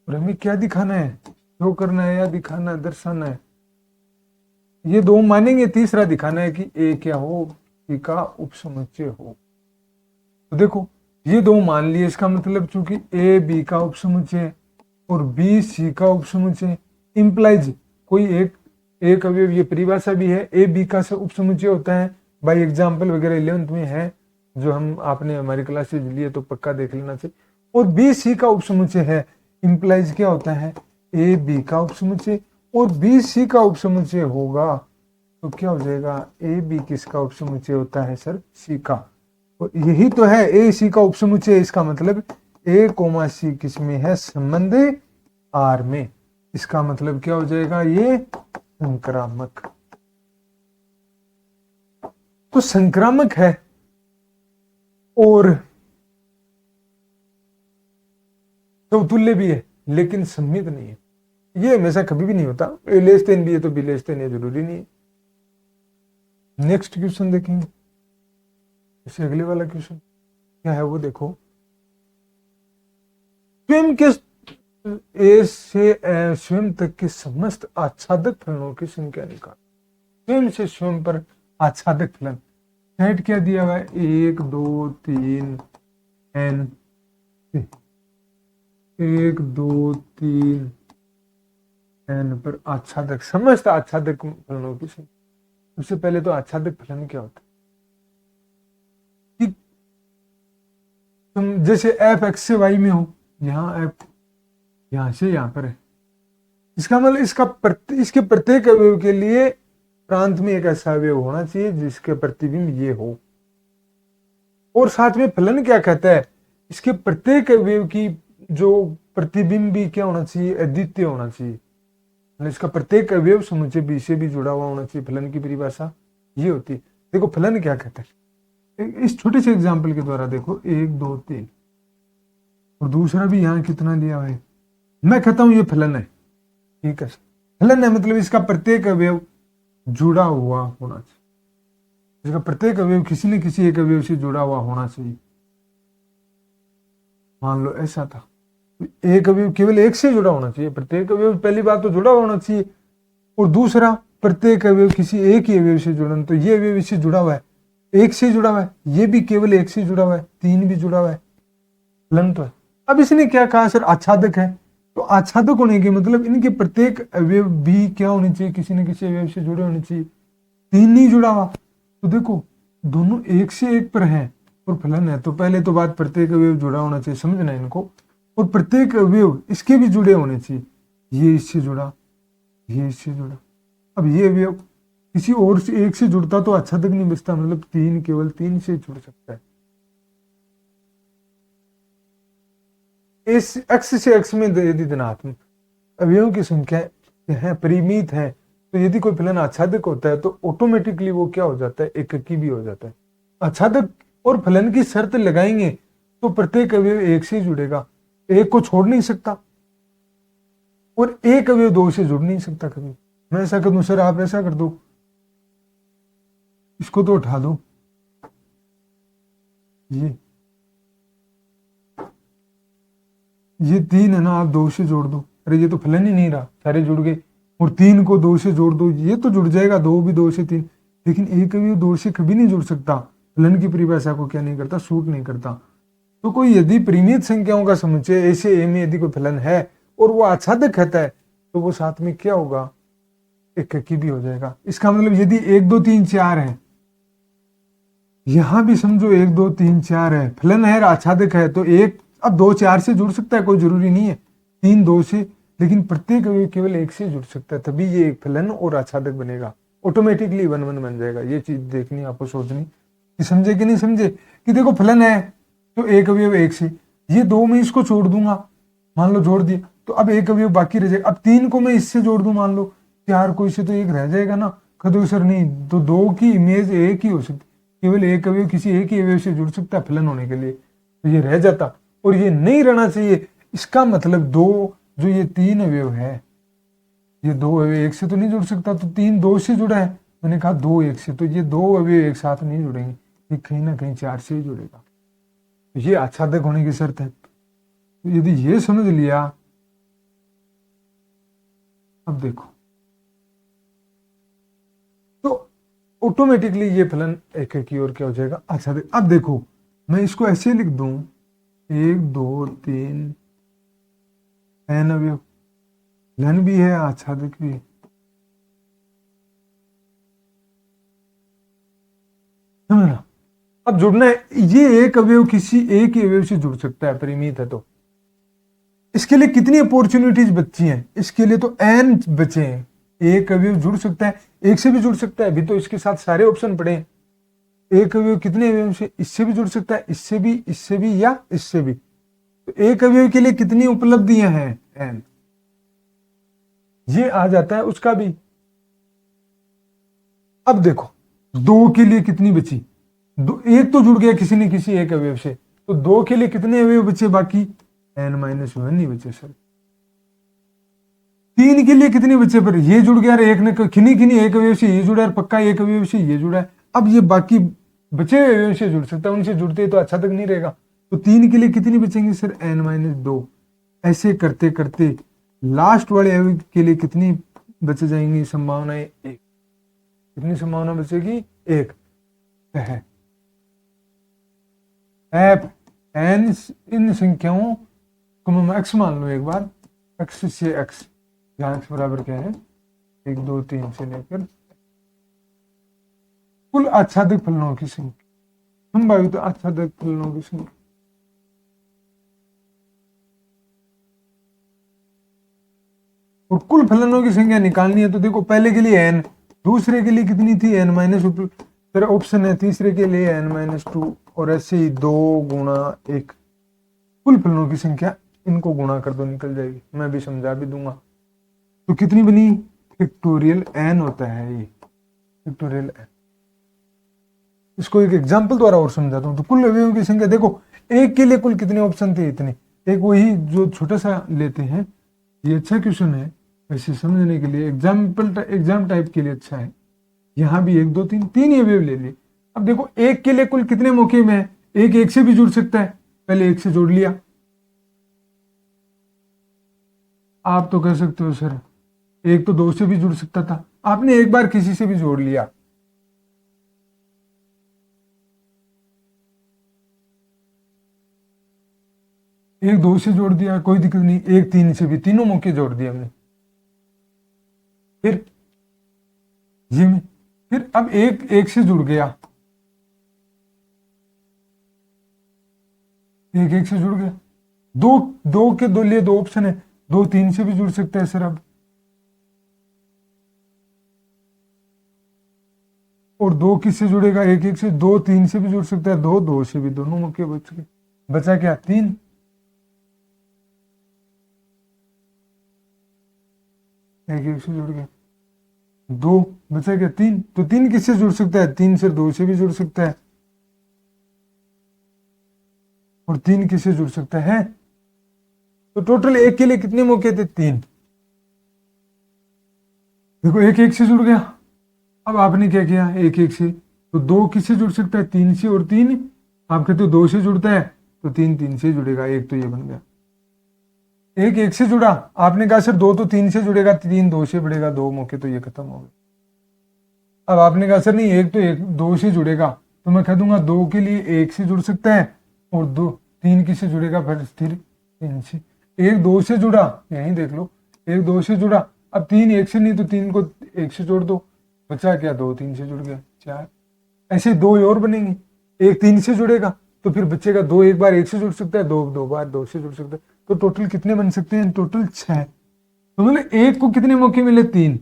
और हमें क्या दिखाना है, शो करना है या दिखाना है, दर्शाना है। ये दो मानेंगे, तीसरा दिखाना है कि ए क्या हो, सी का उपसमुच्चय हो। तो देखो ये दो मान लिए, इसका मतलब चूंकि ए बी का उपसमुच्चय और बी सी का उपसमुच्चय इंप्लाइज कोई एक अवयव, ये परिभाषा भी है, ए बी का उपसमुच्चय होता है। बाय एग्जांपल वगैरह 11th में है, जो हम आपने हमारी क्लासेज लिए तो पक्का देख लेना चाहिए। और बी सी का उपसमुच्चय है, इंप्लाइज क्या होता है, ए बी का उपसमुच्चय और बी सी का उपसमुच्चय होगा, तो क्या हो जाएगा, ए बी किसका उपसमुच्चय होता है सर, सी का। तो यही तो है ए सी का उपसमुच्चय, इसका मतलब ए कोमा सी किस में है, संबंध आर में। इसका मतलब क्या हो जाएगा, ये संक्रामक। तो संक्रामक है और समतुल्य भी है, लेकिन सम्मित नहीं है। ये हमेशा कभी भी नहीं होता, ए लेस देन बी है तो बी लेस देन ए जरूरी नहीं है। नेक्स्ट क्वेश्चन देखेंगे, इसे अगले वाला क्वेश्चन। क्या है वो देखो, स्वयं के ए से स्वयं तक के समस्त आच्छादक फलनों की संख्या निकाल। स्वयं से स्वयं पर आच्छादक फलन सेट क्या दिया हुआ है, 1 2 3 n, 1 2 3 n पर आच्छादक समस्त आच्छादक फलनों की संख्या। सबसे पहले तो आच्छादक फलन क्या होता है कि तुम जैसे f x से y में हो, यहाँ f यहां से यहां पर है, इसका मतलब इसके प्रत्येक अवयव के लिए प्रांत में एक ऐसा अवयव होना चाहिए जिसके प्रतिबिंब ये हो। और साथ में फलन क्या कहता है, इसके प्रत्येक अवयव की जो प्रतिबिंब भी क्या होना चाहिए, अद्वितीय होना चाहिए। इसका प्रत्येक अवयव समुच्चय बी से भी जुड़ा हुआ होना चाहिए। फलन की परिभाषा ये होती है। देखो फलन क्या कहता है, इस छोटे से एग्जाम्पल के द्वारा देखो, 1 2 3 और दूसरा भी यहाँ कितना दिया हुआ है, मैं कहता हूं ये फलन है, ठीक है। फलन है मतलब इसका प्रत्येक अवयव जुड़ा हुआ होना चाहिए, इसका प्रत्येक अवयव किसी न किसी एक अवयव से जुड़ा हुआ होना चाहिए। मान लो ऐसा था, एक अवयव केवल एक से जुड़ा होना चाहिए, प्रत्येक अवयव पहली बात तो जुड़ा होना चाहिए, और दूसरा प्रत्येक अवयव किसी एक ही अवयव से जुड़ा, तो ये अवयव इससे जुड़ा हुआ है, एक से जुड़ा हुआ है, ये भी केवल एक से जुड़ा हुआ है, 3 भी जुड़ा हुआ है, फलन तो है। अब इसने क्या कहा सर, आच्छादक है, तो आच्छादक होने के मतलब इनके प्रत्येक अवयव भी क्या होने चाहिए, किसी न किसी अवयव से जुड़े होने चाहिए। 3 नहीं जुड़ा हुआ, तो देखो दोनों एक से एक पर है और फलन है, तो पहले तो बात प्रत्येक अवयव जुड़ा होना चाहिए, समझना इनको, और प्रत्येक अवयव इसके भी जुड़े होने चाहिए, ये इससे जुड़ा, ये इससे जुड़ा। अब ये अवयव किसी और से एक से जुड़ता तो आच्छादक नहीं बचता, मतलब 3 केवल 3 से जुड़ सकता है। इस x से x में यदि धनात्मक अवयवों की संख्या है, परिमित है, तो यदि कोई फलन आच्छादक होता है तो ऑटोमेटिकली वो क्या हो जाता है, एककी भी हो जाता है। आच्छादक और फलन की शर्त लगाएंगे तो प्रत्येक अवयव एक से जुड़ेगा, एक को छोड़ नहीं सकता, और एक अवयव 2 से जुड़ नहीं सकता कभी। मैं ऐसा कर दूं सर, आप ऐसा कर दो, इसको तो उठा दो, ये 3 है ना, आप 2 से जोड़ दो, अरे ये तो फलन ही नहीं रहा, सारे जुड़ गए, और 3 को 2 से जोड़ दो, ये तो जुड़ जाएगा, 2 भी 2 से 3, लेकिन एक अवयव 2 से कभी नहीं जुड़ सकता, फलन की परिभाषा को क्या नहीं करता, सूट नहीं करता। तो कोई यदि परिमित संख्याओं का समुच्चय ऐसे ए में यदि कोई फलन है और वो आच्छादक कहता है, तो वो साथ में क्या होगा, एककी भी हो जाएगा। इसका मतलब यदि 1 2 3 4 है, यहां भी समझो 1 2 3 4 है, फलन है, आच्छादक है, तो एक अब 2 4 से जुड़ सकता है, कोई जरूरी नहीं है 3 2 से, लेकिन प्रत्येक अवयव केवल एक से जुड़ सकता है, तभी ये एक फलन और आच्छादक बनेगा, ऑटोमेटिकली 1 1 बन जाएगा। ये चीज देखनी आपको, सोचनी कि समझे कि नहीं समझे, कि देखो फलन है तो एक अवयव एक से, ये 2 में इसको छोड़ दूंगा, मान लो जोड़ दिया, तो अब एक अवयव बाकी रह जाएगा। अब 3 को मैं इससे जोड़ दूं, मान लो 4 को इससे, तो एक रह जाएगा ना। कदो सर नहीं, तो 2 की इमेज एक ही हो सकती, केवल एक अवयव किसी एक ही अवयव से जुड़ सकता है फलन होने के लिए, तो ये रह जाता, और ये नहीं रहना चाहिए। इसका मतलब 2 जो ये 3 अवयव है, ये 2 अवयव एक से तो नहीं जुड़ सकता, तो 3 2 से जुड़ा है, मैंने कहा 2 1 से, तो ये 2 अवयव एक साथ नहीं जुड़ेंगे, ये कहीं ना कहीं 4 से ही जुड़ेगा, तो ये आच्छादक होने की शर्त है। तो यदि ये समझ लिया, अब देखो तो ऑटोमेटिकली ये फलन एक की ओर क्या हो जाएगा, आच्छादक। अब देखो मैं इसको ऐसे लिख दूं, 1 2 3 n अवयव, लन भी है, आच्छादक भी है, समझना। अब जुड़ना है, ये एक अवयव किसी एक ही अवयव से जुड़ सकता है, परिमित है, तो इसके लिए कितनी अपॉर्चुनिटीज बची हैं, इसके लिए तो n बचे हैं। एक अवयव जुड़ सकता है, एक से भी जुड़ सकता है, अभी तो इसके साथ सारे ऑप्शन पड़े हैं। एक अवयव कितने अवयव से, इससे भी जुड़ सकता है, इससे भी या इससे भी, तो एक अवयव के लिए कितनी उपलब्धियां हैं, n, ये आ जाता है उसका भी। अब देखो 2 के लिए कितनी बची, एक तो जुड़ गया किसी न किसी एक अवयव से, तो 2 के लिए कितने अवयव बचे बाकी, n-1 नहीं बचे सर। 3 के लिए कितने बचे, पर ये जुड़ गया, एक ने खिनी खिनी एक अवयव से ये जुड़ा है, पक्का एक अवयव से ये जुड़ा है। अब ये बाकी बचे हुए अवयवों से जुड़ सकता है, उनसे जुड़ते तो अच्छा तक नहीं रहेगा। तो 3 के लिए कितनी बचेंगी सर, n-2। ऐसे करते करते लास्ट वाले अवयव के लिए कितनी बच जाएंगी संभावनाएं, 1। कितनी संभावना बचेगी, 1 है। एफ एन इन संख्याओं को हम x मान लो एक बार, x से x, जहां x बराबर क्या है 1 2 3 से लेकर कुल आच्छादित फलनों की संख्या, संभावित आच्छादित फलनों की संख्या। और कुल फलनों की संख्या निकालनी है तो देखो पहले के लिए n, दूसरे के लिए कितनी थी n-, फिर ऑप्शन है तीसरे के लिए n-2, और ऐसे ही 2 गुणा 1। कुल फलनों की संख्या, इनको गुणा कर दो निकल जाएगी, मैं भी समझा भी दूंगा। तो कितनी बनी, फैक्टोरियल n होता है ये, फैक्टोरियल n। इसको एक एग्जांपल द्वारा और समझाता हूं। तो कुल अवयवों की संख्या देखो, एक के लिए कुल कितने ऑप्शन थे, इतने। एक वही जो छोटा सा लेते हैं, ये अच्छा क्वेश्चन है वैसे समझने के लिए, एग्जाम टाइप के लिए अच्छा है। यहाँ भी 1 2 3 3 ही अवयव ले लिए। अब देखो एक के लिए कुल कितने मौके में है, एक से भी जुड़ सकता है, पहले 1 से जोड़ लिया। आप तो कह सकते हो सर एक तो 2 से भी जुड़ सकता था, आपने एक बार किसी से भी जोड़ लिया। एक 2 से जोड़ दिया, कोई दिक्कत नहीं, एक 3 से भी, तीनों मौके जोड़ दिए हमने। फिर ये में, फिर अब एक से जुड़ गया, एक से जुड़ गया। दो के दो लिए 2 ऑप्शन है, 2 3 से भी जुड़ सकता है सर। अब और 2 किससे जुड़ेगा, एक से, 2 3 से भी जुड़ सकता है, 2 से भी, दोनों मौके बच गए। बचा क्या, 3। एक से जुड़ गया, 2 बचा क्या, 3। तो 3 किससे जुड़ सकता है, 3 से 2 से भी जुड़ सकता है, और 3 किससे जुड़ सकता है। तो टोटल एक के लिए कितने मौके थे, 3। देखो एक से जुड़ गया। अब आपने क्या किया, एक से, तो 2 किससे जुड़ सकता है, 3 से, और 3 आप कहते हो 2 से जुड़ता है, तो 3 3 से जुड़ेगा, एक तो ये बन गया। एक से जुड़ा, आपने कहा सर 2 तो 3 से जुड़ेगा, 3 2 से बढ़ेगा, 2 मौके, तो ये खत्म हो गए। अब आपने कहा सर नहीं, एक तो 2 से जुड़ेगा, तो मैं कह दूंगा 2 के लिए 1 से जुड़ सकता है, और 2 3 किससे जुड़ेगा, फिर स्थिर 3 से। एक 2 से जुड़ा, यहीं देख लो, एक 2 से जुड़ा, अब 3 1 से नहीं, तो 3 को 1 से जोड़ दो, बचा क्या, 2 3 से जुड़ गया, 4। ऐसे 2 और बनेंगे, एक 3 से जुड़ेगा तो फिर बचेगा 2, एक बार 1 से जुड़ सकता है, 2 बार 2 से जुड़ सकता है। तो टोटल कितने बन सकते हैं, टोटल 6। तो मतलब एक को कितने मौके मिले, 3।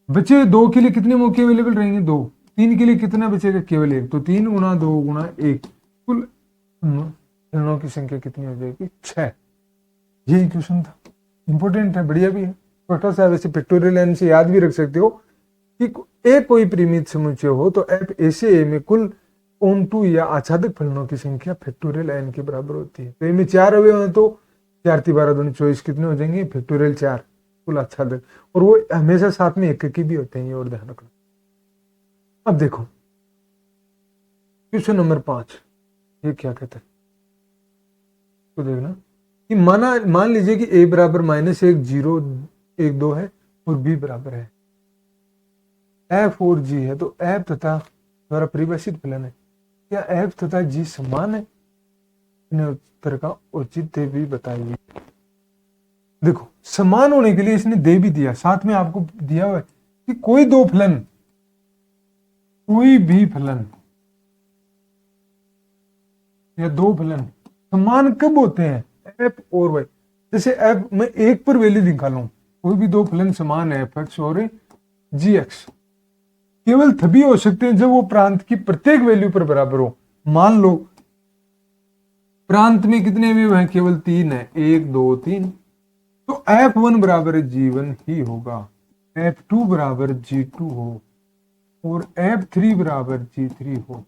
बचे 2 के लिए कितने मौके अवेलेबल रहेंगे, 2। 3 के लिए कितना बचेगा, केवल 1। तो 3 गुना 2 गुना 1, कुल फलनों की संख्या कितनी हो जाएगी, 6। यही क्वेश्चन था, इंपॉर्टेंट है, बढ़िया भी है, छोटा सा। वैसे पिक्टोरियल एन से याद भी रख सकते हो कि एक कोई परिमित समुच्चय हो तो एफ ऐसे में कुल ऑन2 या आच्छादित फलनों की संख्या फैक्टोरियल एन के बराबर होती है। तो इनमें 4 अवयव हैं, तो 4 × 12 = 24, कितने हो जाएंगे, फैक्टोरियल 4 कुल आच्छादित। और वो हमेशा साथ में एक भी होते हैं, ये और ध्यान रखना। अब देखो क्वेश्चन नंबर 5, ये क्या कहता है, तो देखना कि मान लीजिए कि a बराबर -1 0 1 2 है, और b बराबर है f और g है। तो f तथा द्वारा परिभाषित फलन है, क्या f तथा g समान है, इन्हें उत्तर का औचित्य भी बताइए। देखो समान होने के लिए इसने दे भी दिया, साथ में आपको दिया हुआ है कि कोई भी फलन या 2 फलन समान कब होते हैं, f और y। जैसे f मैं 1 पर वैल्यू निकालूं, कोई भी 2 फलन समान है, f(x) और g(x), केवल तभी हो सकते हैं जब वो प्रांत की प्रत्येक वैल्यू पर बराबर हो। मान लो प्रांत में कितने अवयव हैं, केवल 3 है, 1 2 3। तो f1 बराबर g1 ही होगा, f2 बराबर g2 हो, और f3 बराबर g3 हो,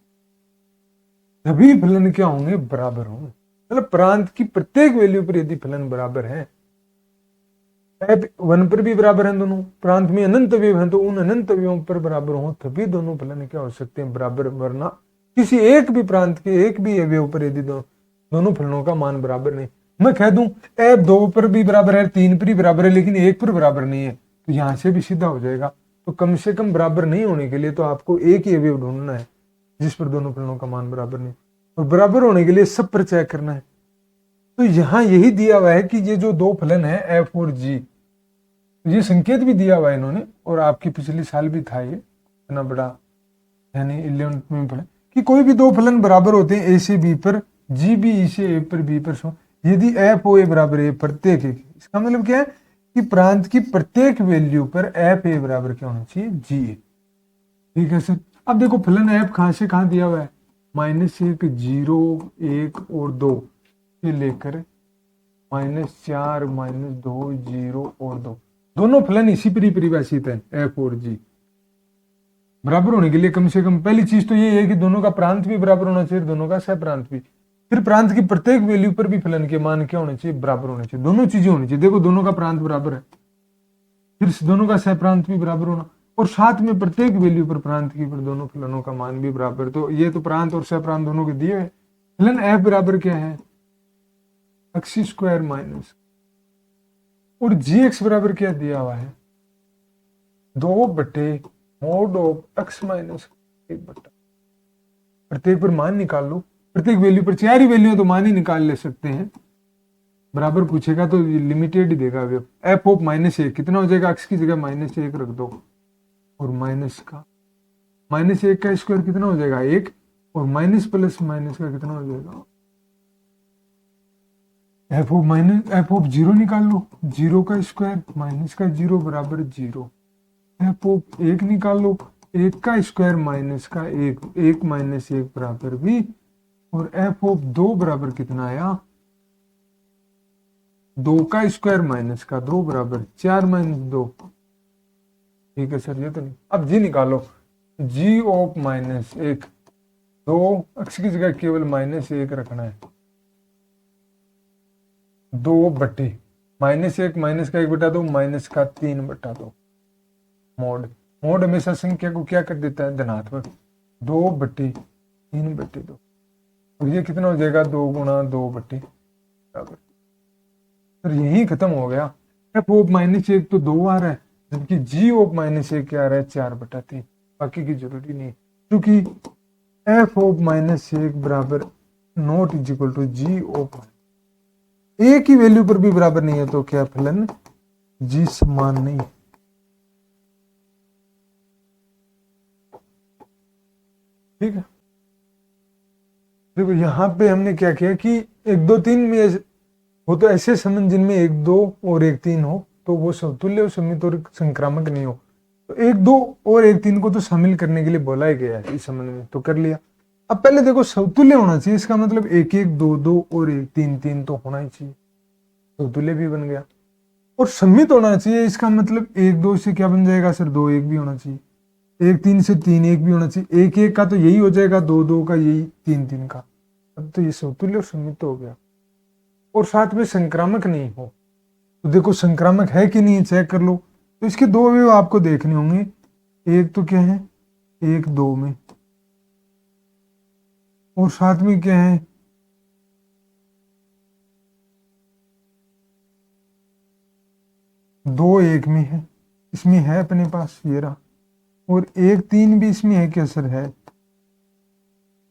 तभी फलन क्या होंगे, बराबर होंगे। मतलब प्रांत की प्रत्येक वैल्यू पर यदि फलन बराबर है एफ 1 पर भी बराबर हैं, दोनों प्रांत में अनंत अवयव हैं, तो उन अनंत अवयवों पर बराबर हो तभी दोनों फलन क्या हो सकते हैं, बराबर, वरना किसी एक भी प्रांत के एक भी अवयव पर यदि दोनों फलनों का मान बराबर नहीं, मैं कह दूं एफ 2 पर भी बराबर है, 3 पर भी बराबर है, लेकिन एक पर बराबर नहीं है, तो यहां से भी सीधा हो जाएगा। तो कम से कम बराबर नहीं होने के लिए तो आपको एक ही अवयव ढूंढना है जिस पर दोनों फलनों का मान बराबर नहीं, और बराबर होने के लिए सब पर चेक करना है। तो यहां यही दिया हुआ है कि ये जो दो फलन है एफ और जी, ये संकेत भी दिया हुआ है इन्होंने, और आपकी पिछले साल भी था ये इतना बड़ा, यानी 11th में पढ़े कि कोई भी दो फलन बराबर होते हैं ए से बी पर, जी भी ई से ए पर, बी पर सो, यदि एफ ओ ए बराबर ए प्रत्येक एक, इसका मतलब क्या है कि प्रांत की प्रत्येक वैल्यू पर एफ ए बराबर क्या होना चाहिए, जी ए। ठीक है सर। अब देखो फलन एफ कहां से कहां दिया हुआ है, -1, 0, 1 और 2 से लेकर -4, -2, 0 और 2, दोनों फलन इसी पर ही परिभाषित है, एफ और जी। बराबर होने के लिए कम से कम पहली चीज तो ये है कि दोनों का प्रांत भी बराबर होना चाहिए, दोनों का सहप्रांत भी, फिर प्रांत की प्रत्येक वैल्यू पर भी फलन के मान क्या होने चाहिए, बराबर होने चाहिए, दोनों चीजें होनी चाहिए। देखो दोनों का प्रांत बराबर है, फिर दोनों का सहप्रांत भी बराबर होना, और साथ में प्रत्येक वैल्यू पर प्रांत की पर दोनों फलनों का मान भी बराबर। तो ये तो प्रांत और सहप्रांत दोनों के दिए हुए। फलन एफ बराबर क्या है, x² माइनस, और जी एक्स बराबर क्या दिया हुआ है, 2/mod ऑफ x माइनस 1/, प्रत्येक पर मान निकाल लो, प्रत्येक वैल्यू पर चार ही वैल्यू है तो मान ही निकाल ले सकते हैं। बराबर पूछेगा तो लिमिटेड ही देगा, एफ ऑफ -1 कितना हो जाएगा, x की जगह -1 रख दो, और -1 का स्क्वायर कितना हो जाएगा 1, और माइनस प्लस माइनस का कितना हो जाएगा, एफ ऑफ 0 निकाल लो, 0 का स्क्वायर माइनस का 0 बराबर 0, एफ ऑफ 1 निकाल लो, 1 का स्क्वायर माइनस का 1, 1 - 1 बराबर भी, और एफ ऑफ 2 बराबर कितना आया, 2 का स्क्वायर माइनस का 2 बराबर 4 - 2। ठीक है सर, ये तो नहीं। अब जी निकालो, जी ऑफ -1, 2 x की जगह केवल -1 रखना है, 2/, -1 माइनस का 1/2 माइनस का 3/2, मोड हमेशा संख्या को क्या कर देता है, धनात्मक, 2/3/2, और ये कितना हो जाएगा 2 गुणा 2/, तो यही खत्म हो गया। एफ ऑफ -1 तो 2 आ रहा है, जबकि जी ऑफ -1 क्या आ रहा है, 4/3, बाकी की जरूरी नहीं, क्योंकि एफ ऑफ -1 बराबर not is equal to g of, एक ही वैल्यू पर भी बराबर नहीं है तो क्या फलन जी समान नहीं। ठीक है, देखो यहां पे हमने क्या किया कि 1, 2, 3 में हो तो ऐसे संबंध जिनमें 1, 2 और 1, 3 हो तो वो समतुल्य और सममित और संक्रामक नहीं हो, तो 1, 2 और 1, 3 को तो शामिल करने के लिए बोला ही गया है इस संबंध में, तो कर लिया। अब पहले देखो समतुल्य होना चाहिए, इसका मतलब 1, 1, 2, 2 और 1, 3, 3 तो होना ही चाहिए, समतुल्य भी बन गया। और सम्मित होना चाहिए, इसका मतलब 1, 2 से क्या बन जाएगा सर, 2, 1 भी होना चाहिए, 1, 3 से 3, 1 भी होना चाहिए, 1, 1 का तो यही हो जाएगा, 2, 2 का यही, 3, 3 का, अब तो ये समतुल्य और सम्मित हो गया। और साथ में संक्रामक नहीं हो, तो देखो संक्रामक है कि नहीं चेक कर लो, तो इसके दो अवयव आपको देखने होंगे, एक तो क्या है 1, 2 में, और साथ में क्या है 2, 1 में है, इसमें है अपने पास ये रहा, और 1, 3 भी इसमें है क्या सर, है,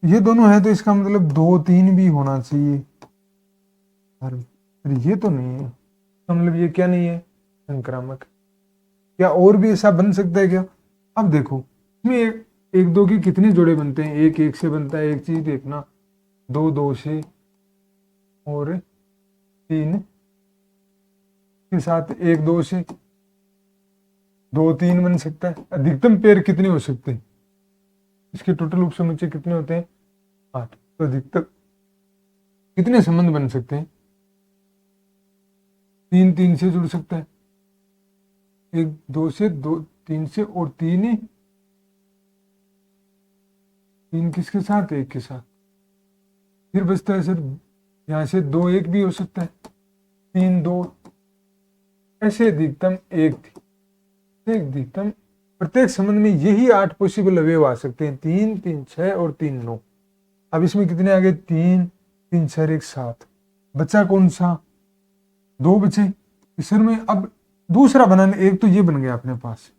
ये दोनों है तो इसका मतलब 2, 3 भी होना चाहिए, अरे ये तो नहीं है, तो मतलब ये क्या नहीं है, संक्रामक। क्या और भी ऐसा बन सकता है क्या, अब देखो इसमें 1, 2 के कितने जोड़े बनते हैं, 1, 1 से बनता है, एक चीज देखना, 2, 2 से, और 3 के साथ 1, 2 से, 2, 3 बन सकता है। अधिकतम पेयर कितने हो सकते हैं, इसके टोटल उपसमुच्चय कितने होते हैं, 8, तो अधिकतम कितने संबंध बन सकते हैं, 3, 3 से जुड़ सकता है, 1, 2 से, 2, 3 से, और 3 किसके साथ, 1 के साथ, फिर बचता है सर यहाँ से 2, 1 भी हो सकता है, 3, 2, ऐसे अधिकतम एक थी, अधिकतम प्रत्येक संबंध में यही 8 पॉसिबल अवयव आ सकते हैं, 3 3 6 और 3 9। अब इसमें कितने आ गए, 3 3 6 1 7, बचा कौन सा, 2 बचे। सर में अब दूसरा बनाने, एक तो ये बन गया अपने पास,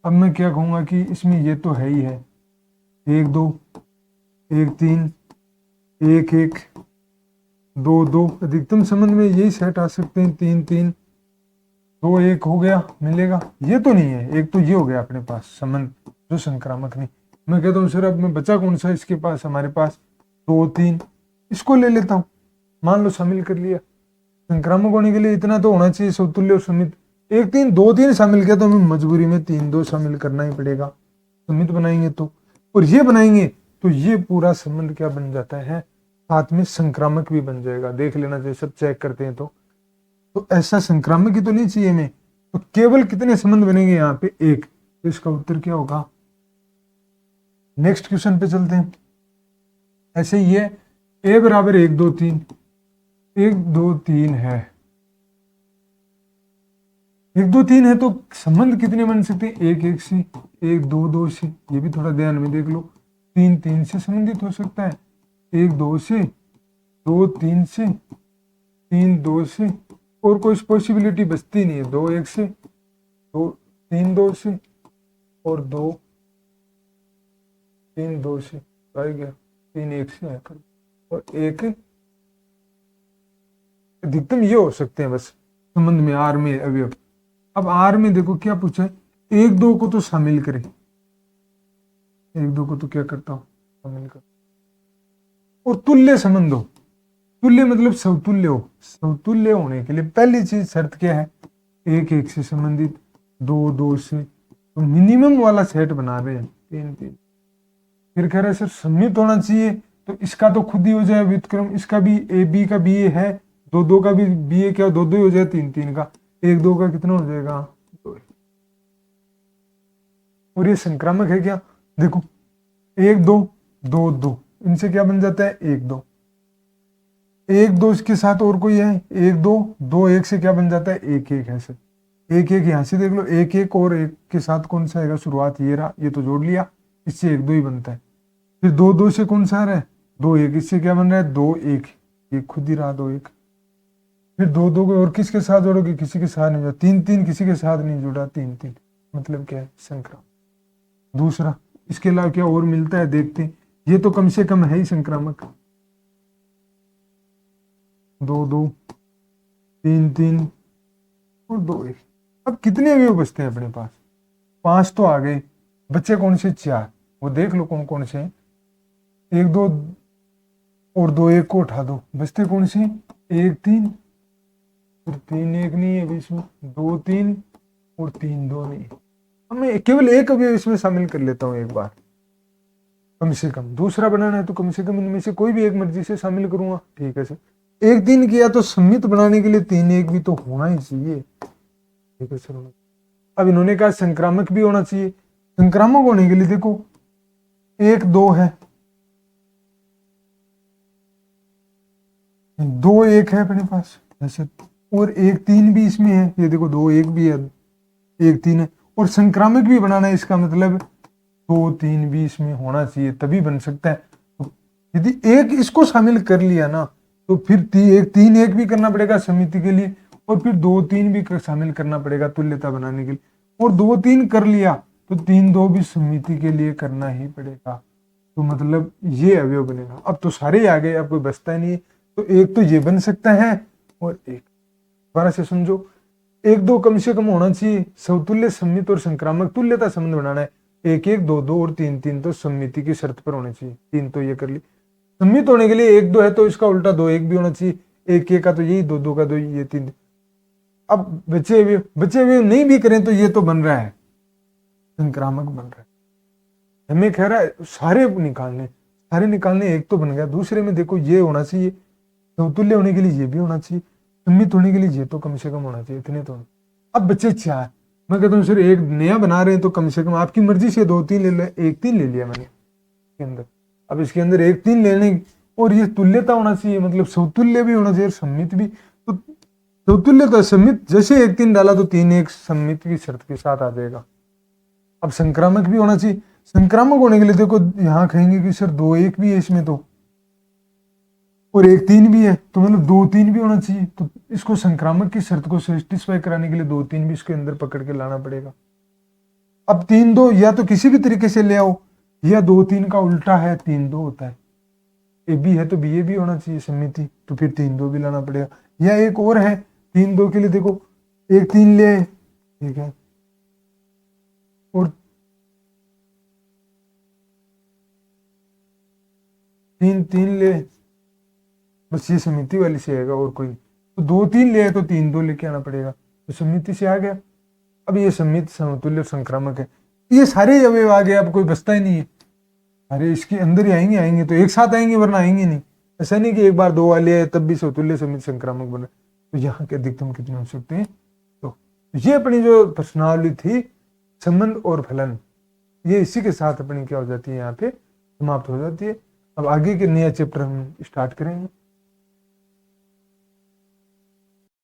अब मैं क्या कहूंगा कि इसमें ये तो है ही है, 1 2 1 3 1 1 2 2, अधिकतम संबंध में यही सेट आ सकते हैं, 3 3 2 1 हो गया, मिलेगा। ये तो नहीं है, एक तो ये हो गया अपने पास संबंध जो संक्रामक नहीं। मैं कहता हूँ सर अब मैं बचा कौन सा इसके पास, हमारे पास 2 3, इसको ले लेता हूँ, मान लो शामिल कर लिया। संक्रामक होने के लिए इतना तो होना चाहिए, समतुल्य और समित। 1 3 2 3 शामिल किया तो हमें मजबूरी में 3 2 शामिल करना ही पड़ेगा, समित बनाएंगे तो, और ये बनाएंगे तो ये पूरा संबंध क्या बन जाता है, साथ में संक्रामक भी बन जाएगा। देख लेना चाहिए, सब चेक करते हैं तो ऐसा संक्रामक ही तो नहीं चाहिए हमें। तो केवल कितने संबंध बनेंगे यहाँ पे, एक। तो इसका उत्तर क्या होगा। नेक्स्ट क्वेश्चन पे चलते हैं। ऐसे ही है, a बराबर 1 2 3, 1 2 3 है, 1 2 3 है, तो संबंध कितने बन सकते हैं, 1 1 से, 1 2 2 से, ये भी थोड़ा ध्यान में देख लो। 3 3 से संबंधित हो सकता है, 1 2 से, 2 3 से, 3 2 से, और कोई पॉसिबिलिटी बचती नहीं है, 2 1 से, 2 3 2 से, और 2 3 2 से आ गया, 3 1 से आकर, और एक अधिकतम ये हो सकते हैं बस संबंध में, आर में अवयव। अब आर में देखो क्या पूछा है, 1 2 को तो शामिल करें, 1 2 को तो क्या करता हूं, शामिल कर, और तुल्य संबंध हो, तुल्य मतलब समतुल्य हो। समतुल्य होने के लिए पहली चीज शर्त क्या है, 1 1 से संबंधित, 2 2 से, तो मिनिमम वाला सेट बना रहे हैं, 3 3। फिर कह रहे सर सम्मित होना चाहिए, तो इसका तो खुद ही हो जाए व्युत्क्रम, इसका भी ए बी का बी ए है, 2 2 का भी बी ए क्या 2 2 ही हो जाए, 3 3 का, 1 2 का कितना हो जाएगा, 2। और ये संक्रामक है क्या, देखो 1 2 2 2, इनसे क्या बन जाता है, 1 2, 1 2 इसके साथ और कोई है, 1 2 2 1 से क्या बन जाता है, 1 1 है सर, 1 1 यहाँ से देख लो, 1 1 और 1 के साथ कौन सा आएगा, शुरुआत ये रहा, ये तो जोड़ लिया, इससे 1 2 ही बनता है। फिर 2 2 से कौन सा आ रहा है, 2 1, इससे क्या बन रहा है, 2 1, ये खुद ही रहा 2 1। फिर 2 2 को और किसके साथ जोड़ोगे, किसी के साथ नहीं जुड़ा, 3 3 किसी के साथ नहीं जुड़ा, 3 3 मतलब क्या है, संक्रामक। दूसरा इसके अलावा क्या और मिलता है देखते हैं, ये तो कम से कम है ही संक्रामक, 2 2 3 3 और 2 1। अब कितने अवयव बचते हैं अपने पास, 5 तो आ गए, बच्चे कौन से, 4, वो देख लो कौन कौन से हैं, 1 2 और 2 1 को उठा दो, बचते कौन से, 1 3, फिर 3 1 नहीं है बीच में, 2 3 और 3 2 नहीं। अब मैं केवल एक अवयव इसमें शामिल कर लेता हूं एक बार, कम से कम। दूसरा बनाना है तो कम से कम इनमें से कोई भी एक मर्जी से शामिल करूंगा, ठीक है सर। 1 3 किया तो सम्मित बनाने के लिए 3 1 भी तो होना ही चाहिए, ठीक है सर। अब इन्होंने कहा संक्रामक भी होना चाहिए, संक्रामक होने के लिए देखो 1 2 है, 2 1 है अपने पास ऐसे, और 1 3 भी इसमें है, ये देखो 2 1 भी है, 1 3 है, और संक्रामक भी बनाना है, इसका मतलब 2 3 भी इसमें होना चाहिए, तभी बन सकता है। तो यदि एक इसको शामिल कर लिया ना, तो फिर 3 1 भी करना पड़ेगा समिति के लिए, और फिर 2 3 भी शामिल करना पड़ेगा तुल्यता बनाने के लिए, और 2 3 कर लिया तो 3 2 भी समिति के लिए करना ही पड़ेगा। तो मतलब ये अवयव बनेगा। अब तो सारे आ गए, अब कोई बचता नहीं, तो एक तो ये बन सकता है, और एक दोबारा से समझो, 1 2 कम से कम होना चाहिए, समतुल्य सम्मित और संक्रामक तुल्यता संबंध बनाना है, 1 1 2 2 और 3 3 तो सम्मिति की शर्त पर होने चाहिए, 3 तो ये कर ली। सम्मित होने के लिए 1 2 है तो इसका उल्टा 2 1 भी होना चाहिए, 1 1 का तो यही, 2 2 का तो ये 3। अब बचे हुए नहीं भी करें तो ये तो बन रहा है, संक्रामक बन रहा है। हमें कह रहा है सारे निकालने, एक तो बन गया, दूसरे में देखो ये होना चाहिए, समतुल्य होने के लिए ये भी होना चाहिए, सम्मित होने के लिए ये तो कम से कम होना चाहिए, इतने तो। अब बच्चे 4, मैं कहता हूँ सर एक नया बना रहे हैं तो कम से कम आपकी मर्जी से 2 3 ले लो, 1 3 ले लिया मैंने इसके अंदर। अब इसके अंदर 1 3 लेने, और ये तुल्यता होना चाहिए, मतलब समतुल्य भी होना चाहिए, सम्मित भी। तो समतुल्य तो असमित, जैसे 1 3 डाला तो 3 1 सममित की शर्त के साथ आ जाएगा। अब संक्रामक भी होना चाहिए। संक्रामक होने के लिए देखो यहाँ कहेंगे कि सर 2 1 भी है इसमें तो, और 1 3 भी है, तो मतलब 2 3 भी होना चाहिए। तो इसको संक्रामक की शर्त को सेटिस्फाई कराने के लिए 2 3 भी इसके अंदर पकड़ के लाना पड़ेगा। अब 3 2 या तो किसी भी तरीके से ले आओ, या 2 3 का उल्टा है 3 2 होता है, ए बी है तो बी ए भी होना चाहिए समिति, तो फिर 3 2 भी लाना पड़ेगा। या एक और है 3 2 के लिए, देखो 1 3 ले आए, ठीक है, और 3 3 ले, बस ये समिति वाली से आएगा और कोई, तो 2 3 ले आए तो 3 2 लेके आना पड़ेगा, तो समिति से आ गया। अब ये समित समतुल्य संक्रामक है, ये सारे अवयव आ गए, अब कोई बचता ही नहीं है। अरे इसके अंदर ही आएंगे, आएंगे तो एक साथ आएंगे वरना आएंगे नहीं। ऐसा नहीं कि एक बार 2 वाले आए तब भी समतुल्य समित संक्रामक बने। तो यहाँ के अधिकतम कितने हो सकते हैं? तो ये अपनी जो प्रश्नावली थी संबंध और फलन, ये इसी के साथ अपनी क्या हो जाती है, यहाँ पे समाप्त हो जाती है। अब आगे के नया चैप्टर हम स्टार्ट करेंगे।